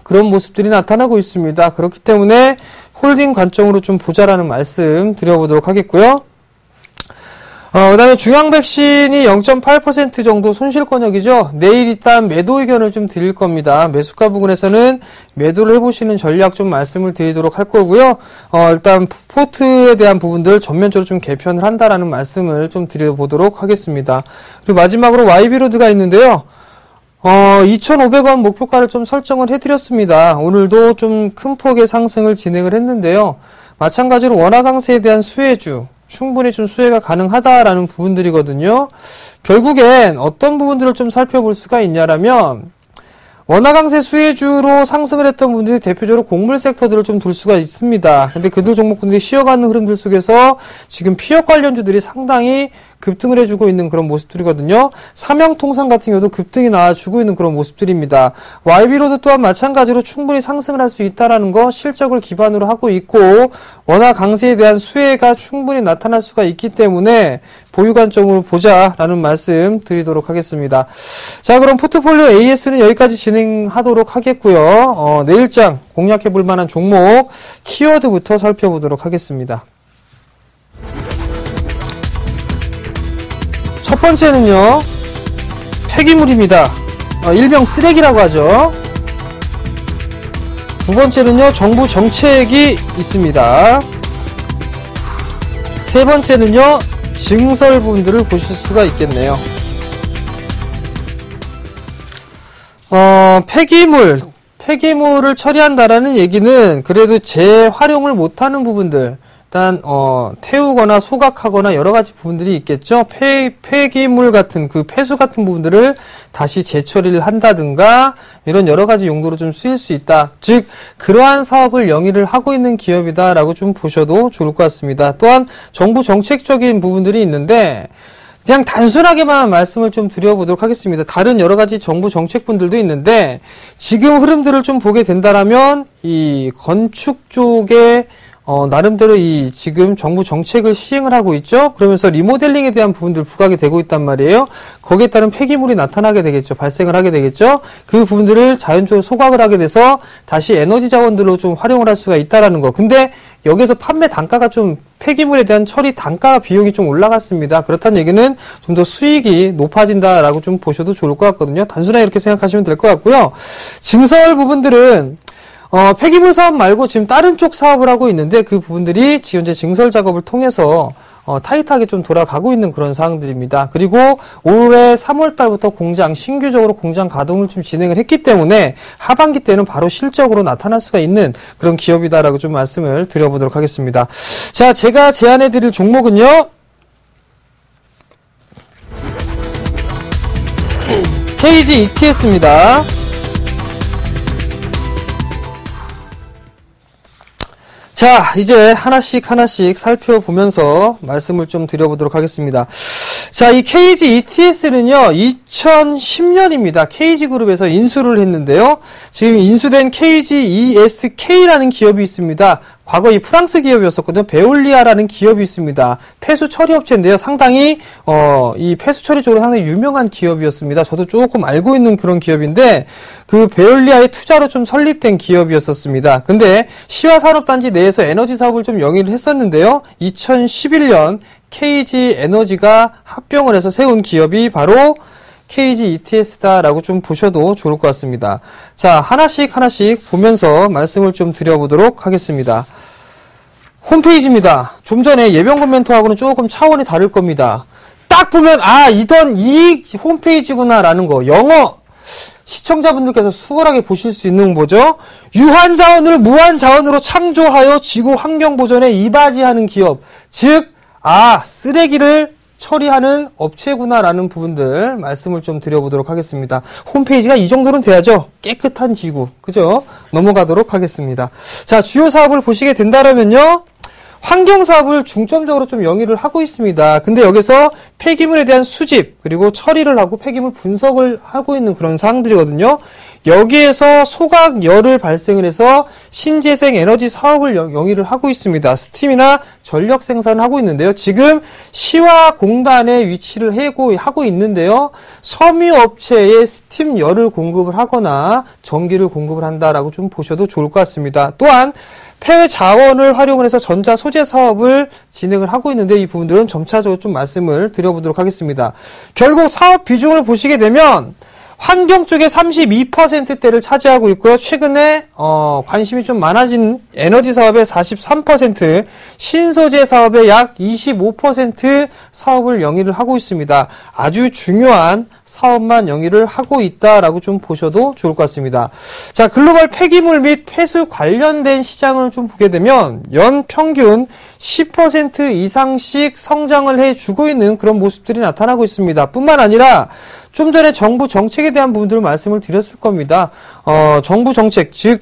그런 모습들이 나타나고 있습니다. 그렇기 때문에 홀딩 관점으로 좀 보자라는 말씀 드려보도록 하겠고요. 그 다음에 중앙백신이 0.8% 정도 손실권역이죠. 내일 일단 매도 의견을 좀 드릴 겁니다. 매수가 부분에서는 매도를 해보시는 전략 좀 말씀을 드리도록 할 거고요. 일단 포트에 대한 부분들 전면적으로 좀 개편을 한다라는 말씀을 좀 드려보도록 하겠습니다. 그리고 마지막으로 YB로드가 있는데요. 2,500원 목표가를 좀 설정을 해드렸습니다. 오늘도 좀 큰 폭의 상승을 진행을 했는데요. 마찬가지로 원화 강세에 대한 수혜주, 충분히 좀 수혜가 가능하다라는 부분들이거든요. 결국엔 어떤 부분들을 좀 살펴볼 수가 있냐라면, 원화 강세 수혜주로 상승을 했던 분들이 대표적으로 곡물 섹터들을 좀 둘 수가 있습니다. 근데 그들 종목분들이 쉬어가는 흐름들 속에서 지금 피력 관련주들이 상당히 급등을 해주고 있는 그런 모습들이거든요. 삼양통상 같은 경우도 급등이 나와주고 있는 그런 모습들입니다. YB로드 또한 마찬가지로 충분히 상승을 할 수 있다라는 거 실적을 기반으로 하고 있고 원화 강세에 대한 수혜가 충분히 나타날 수가 있기 때문에 보유 관점으로 보자라는 말씀 드리도록 하겠습니다. 자, 그럼 포트폴리오 AS는 여기까지 진행하도록 하겠고요. 내일장 공략해볼 만한 종목 키워드부터 살펴보도록 하겠습니다. 첫 번째는요, 폐기물입니다. 일명 쓰레기라고 하죠. 두 번째는요, 정부 정책이 있습니다. 세 번째는요, 증설 부분들을 보실 수가 있겠네요. 폐기물을 처리한다라는 얘기는 그래도 재활용을 못하는 부분들, 일단 태우거나 소각하거나 여러 가지 부분들이 있겠죠. 폐기물 같은 그 폐수 같은 부분들을 다시 재처리를 한다든가 이런 여러 가지 용도로 좀 쓰일 수 있다. 즉 그러한 사업을 영위를 하고 있는 기업이다라고 좀 보셔도 좋을 것 같습니다. 또한 정부 정책적인 부분들이 있는데 그냥 단순하게만 말씀을 좀 드려보도록 하겠습니다. 다른 여러 가지 정부 정책분들도 있는데 지금 흐름들을 좀 보게 된다라면 이 건축 쪽에 나름대로 이 지금 정부 정책을 시행을 하고 있죠. 그러면서 리모델링에 대한 부분들 부각이 되고 있단 말이에요. 거기에 따른 폐기물이 나타나게 되겠죠. 발생을 하게 되겠죠. 그 부분들을 자연적으로 소각을 하게 돼서 다시 에너지 자원들로 좀 활용을 할 수가 있다라는 거. 근데 여기서 판매 단가가 좀 폐기물에 대한 처리 단가 비용이 좀 올라갔습니다. 그렇다는 얘기는 좀 더 수익이 높아진다라고 좀 보셔도 좋을 것 같거든요. 단순하게 이렇게 생각하시면 될 것 같고요. 증설 부분들은 폐기물 사업 말고 지금 다른 쪽 사업을 하고 있는데 그 부분들이 지금 현재 증설 작업을 통해서 타이트하게 좀 돌아가고 있는 그런 상황들입니다. 그리고 올해 3월 달부터 신규적으로 공장 가동을 좀 진행을 했기 때문에 하반기 때는 바로 실적으로 나타날 수가 있는 그런 기업이다라고 좀 말씀을 드려보도록 하겠습니다. 자, 제가 제안해 드릴 종목은요. KG ETS입니다. 자, 이제 하나씩 살펴보면서 말씀을 좀 드려보도록 하겠습니다. 자, 이 KG ETS는요, 2010년입니다. KG그룹에서 인수를 했는데요. 지금 인수된 KG ESK라는 기업이 있습니다. 과거 이 프랑스 기업이었었거든요. 베올리아라는 기업이 있습니다. 폐수 처리 업체인데요. 상당히, 이 폐수 처리 쪽으로 상당히 유명한 기업이었습니다. 저도 조금 알고 있는 그런 기업인데, 그 베올리아의 투자로 좀 설립된 기업이었었습니다. 근데 시화산업단지 내에서 에너지 사업을 좀 영위를 했었는데요. 2011년 KG 에너지가 합병을 해서 세운 기업이 바로 KG ETS다라고 좀 보셔도 좋을 것 같습니다. 자, 하나씩 보면서 말씀을 좀 드려보도록 하겠습니다. 홈페이지입니다. 좀 전에 예병 코멘트하고는 조금 차원이 다를 겁니다. 딱 보면 이 홈페이지구나라는 거. 영어 시청자분들께서 수월하게 보실 수 있는 뭐죠? 유한자원을 무한자원으로 창조하여 지구 환경 보전에 이바지하는 기업. 즉, 쓰레기를 처리하는 업체구나라는 부분들 말씀을 좀 드려보도록 하겠습니다. 홈페이지가 이 정도는 돼야죠. 깨끗한 지구. 그죠? 넘어가도록 하겠습니다. 자, 주요 사업을 보시게 된다면요. 환경 사업을 중점적으로 좀 영위를 하고 있습니다. 근데 여기서 폐기물에 대한 수집, 그리고 처리를 하고 폐기물 분석을 하고 있는 그런 사항들이거든요. 여기에서 소각열을 발생을 해서 신재생 에너지 사업을 영위를 하고 있습니다. 스팀이나 전력 생산을 하고 있는데요. 지금 시화공단에 위치를 하고 있는데요. 섬유업체에 스팀열을 공급을 하거나 전기를 공급을 한다라고 좀 보셔도 좋을 것 같습니다. 또한 폐 자원을 활용을 해서 전자 소재 사업을 진행을 하고 있는데 이 부분들은 점차적으로 좀 말씀을 드려보도록 하겠습니다. 결국 사업 비중을 보시게 되면 환경 쪽에 32%대를 차지하고 있고요. 최근에 관심이 좀 많아진 에너지 사업의 43%, 신소재 사업의 약 25% 사업을 영위를 하고 있습니다. 아주 중요한 사업만 영위를 하고 있다라고 좀 보셔도 좋을 것 같습니다. 자, 글로벌 폐기물 및 폐수 관련된 시장을 좀 보게 되면 연 평균 10% 이상씩 성장을 해주고 있는 그런 모습들이 나타나고 있습니다. 뿐만 아니라 좀 전에 정부 정책에 대한 부분들을 말씀을 드렸을 겁니다. 정부 정책, 즉,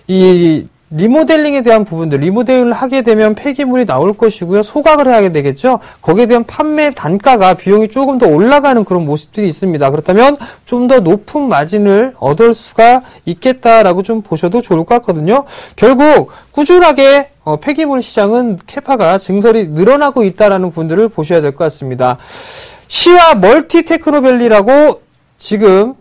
이 리모델링에 대한 부분들, 리모델링을 하게 되면 폐기물이 나올 것이고요. 소각을 하게 되겠죠. 거기에 대한 판매 단가가 비용이 조금 더 올라가는 그런 모습들이 있습니다. 그렇다면 좀 더 높은 마진을 얻을 수가 있겠다라고 좀 보셔도 좋을 것 같거든요. 결국 꾸준하게 폐기물 시장은 캐파가 증설이 늘어나고 있다라는 부분들을 보셔야 될 것 같습니다. 시와 멀티 테크노밸리라고 지금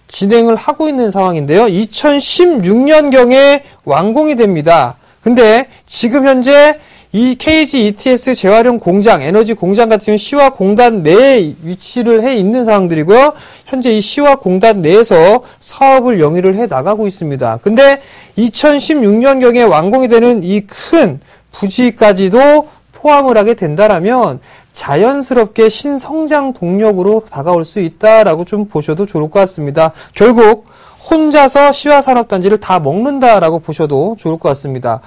진행을 하고 있는 상황인데요. 2016년경에 완공이 됩니다. 근데 지금 현재 이 KG ETS 재활용 공장, 에너지 공장 같은 경우는 시와 공단 내에 위치를 해 있는 상황들이고요. 현재 이 시와 공단 내에서 사업을 영위를 해 나가고 있습니다. 근데 2016년경에 완공이 되는 이 큰 부지까지도 포함을 하게 된다라면 자연스럽게 신성장 동력으로 다가올 수 있다라고 좀 보셔도 좋을 것 같습니다. 결국 혼자서 시화산업단지를 다 먹는다라고 보셔도 좋을 것 같습니다.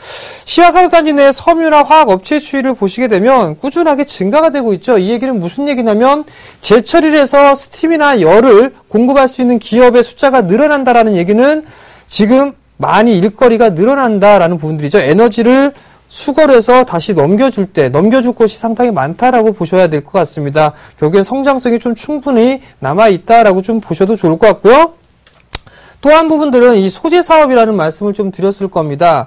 시화산업단지 내 섬유나 화학업체 추이를 보시게 되면 꾸준하게 증가가 되고 있죠. 이 얘기는 무슨 얘기냐면 재처리를 해서 스팀이나 열을 공급할 수 있는 기업의 숫자가 늘어난다라는 얘기는 지금 많이 일거리가 늘어난다라는 부분들이죠. 에너지를 수거를 해서 다시 넘겨줄 곳이 상당히 많다라고 보셔야 될 것 같습니다. 결국엔 성장성이 좀 충분히 남아있다라고 좀 보셔도 좋을 것 같고요. 또 한 부분들은 이 소재 사업이라는 말씀을 좀 드렸을 겁니다.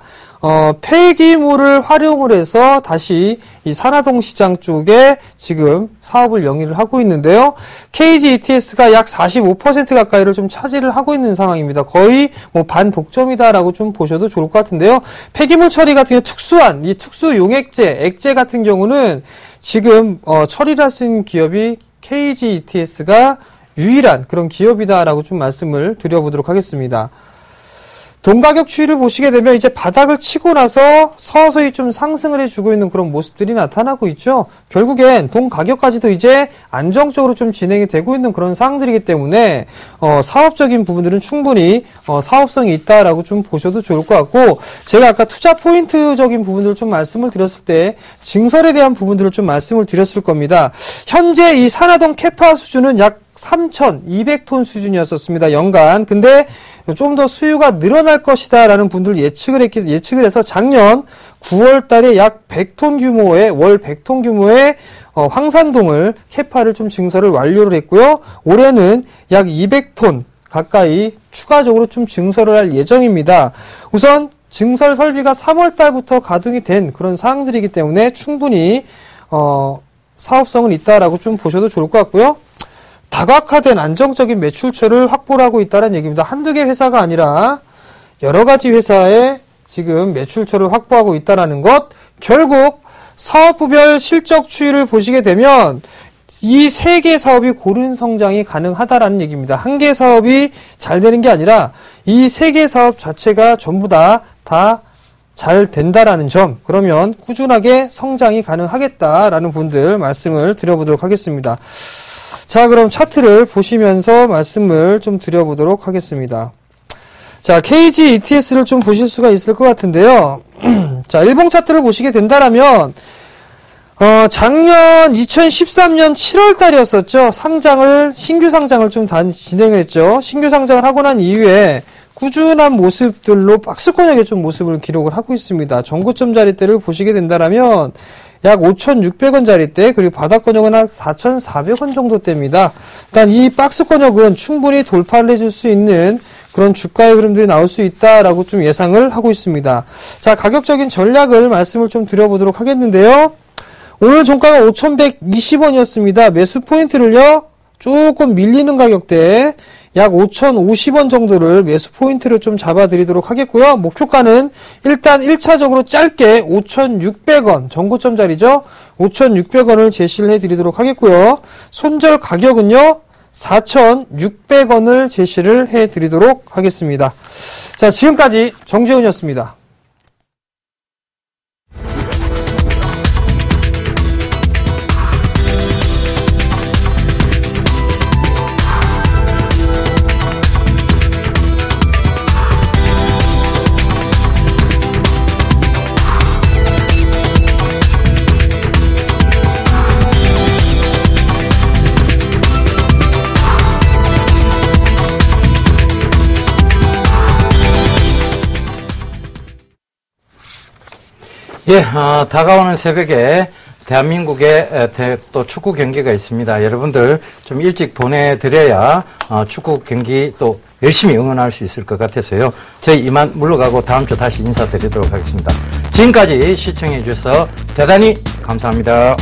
폐기물을 활용을 해서 다시 이 산화동 시장 쪽에 지금 사업을 영위를 하고 있는데요. KG ETS가 약 45% 가까이를 좀 차지를 하고 있는 상황입니다. 거의 뭐 반독점이다라고 좀 보셔도 좋을 것 같은데요. 폐기물 처리 같은 경우 특수한 이 특수 용액제, 액제 같은 경우는 지금 처리를 할 수 있는 기업이 KG ETS가 유일한 그런 기업이다라고 좀 말씀을 드려보도록 하겠습니다. 돈 가격 추이를 보시게 되면 이제 바닥을 치고 나서 서서히 좀 상승을 해주고 있는 그런 모습들이 나타나고 있죠. 결국엔 돈 가격까지도 이제 안정적으로 좀 진행이 되고 있는 그런 상황들이기 때문에 사업적인 부분들은 충분히 사업성이 있다라고 좀 보셔도 좋을 것 같고, 제가 아까 투자 포인트적인 부분들을 좀 말씀을 드렸을 때 증설에 대한 부분들을 좀 말씀을 드렸을 겁니다. 현재 이 산화동 캐파 수준은 약 3,200톤 수준이었었습니다. 연간. 근데 좀 더 수요가 늘어날 것이다라는 분들 예측을 해서 작년 9월 달에 약 100톤 규모의, 월 100톤 규모의 황산동을 캐파를 좀 증설을 완료를 했고요. 올해는 약 200톤 가까이 추가적으로 좀 증설을 할 예정입니다. 우선 증설 설비가 3월 달부터 가동이 된 그런 사항들이기 때문에 충분히 사업성은 있다라고 좀 보셔도 좋을 것 같고요. 다각화된 안정적인 매출처를 확보를 하고 있다는 얘기입니다. 한두 개 회사가 아니라 여러 가지 회사에 지금 매출처를 확보하고 있다는 것, 결국 사업부별 실적 추이를 보시게 되면 이 세 개 사업이 고른 성장이 가능하다라는 얘기입니다. 한 개 사업이 잘 되는 게 아니라 이 세 개 사업 자체가 전부 다 잘 된다라는 점, 그러면 꾸준하게 성장이 가능하겠다라는 분들 말씀을 드려보도록 하겠습니다. 자, 그럼 차트를 보시면서 말씀을 좀 드려보도록 하겠습니다. 자, KG ETS를 좀 보실 수가 있을 것 같은데요. 자, 일봉 차트를 보시게 된다라면 작년 2013년 7월 달이었었죠. 신규 상장을 좀 진행을 했죠. 신규 상장을 하고 난 이후에 꾸준한 모습들로 박스권역의 좀 모습을 기록을 하고 있습니다. 전고점 자리대를 보시게 된다라면 약 5,600원 자리대, 그리고 바닥권역은 한 4,400원 정도대입니다. 일단 이 박스권역은 충분히 돌파를 해줄 수 있는 그런 주가의 흐름들이 나올 수 있다라고 좀 예상을 하고 있습니다. 자, 가격적인 전략을 말씀을 좀 드려보도록 하겠는데요. 오늘 종가가 5,120원이었습니다. 매수 포인트를요, 조금 밀리는 가격대에 약 5,050원 정도를 매수 포인트를 좀 잡아드리도록 하겠고요. 목표가는 일단 1차적으로 짧게 5,600원, 전고점 자리죠. 5,600원을 제시를 해드리도록 하겠고요. 손절 가격은요, 4,600원을 제시를 해드리도록 하겠습니다. 자, 지금까지 정재훈이었습니다. 예, 다가오는 새벽에 대한민국에 또 축구 경기가 있습니다. 여러분들 좀 일찍 보내드려야 축구 경기 또 열심히 응원할 수 있을 것 같아서요. 저희 이만 물러가고 다음 주 다시 인사드리도록 하겠습니다. 지금까지 시청해 주셔서 대단히 감사합니다.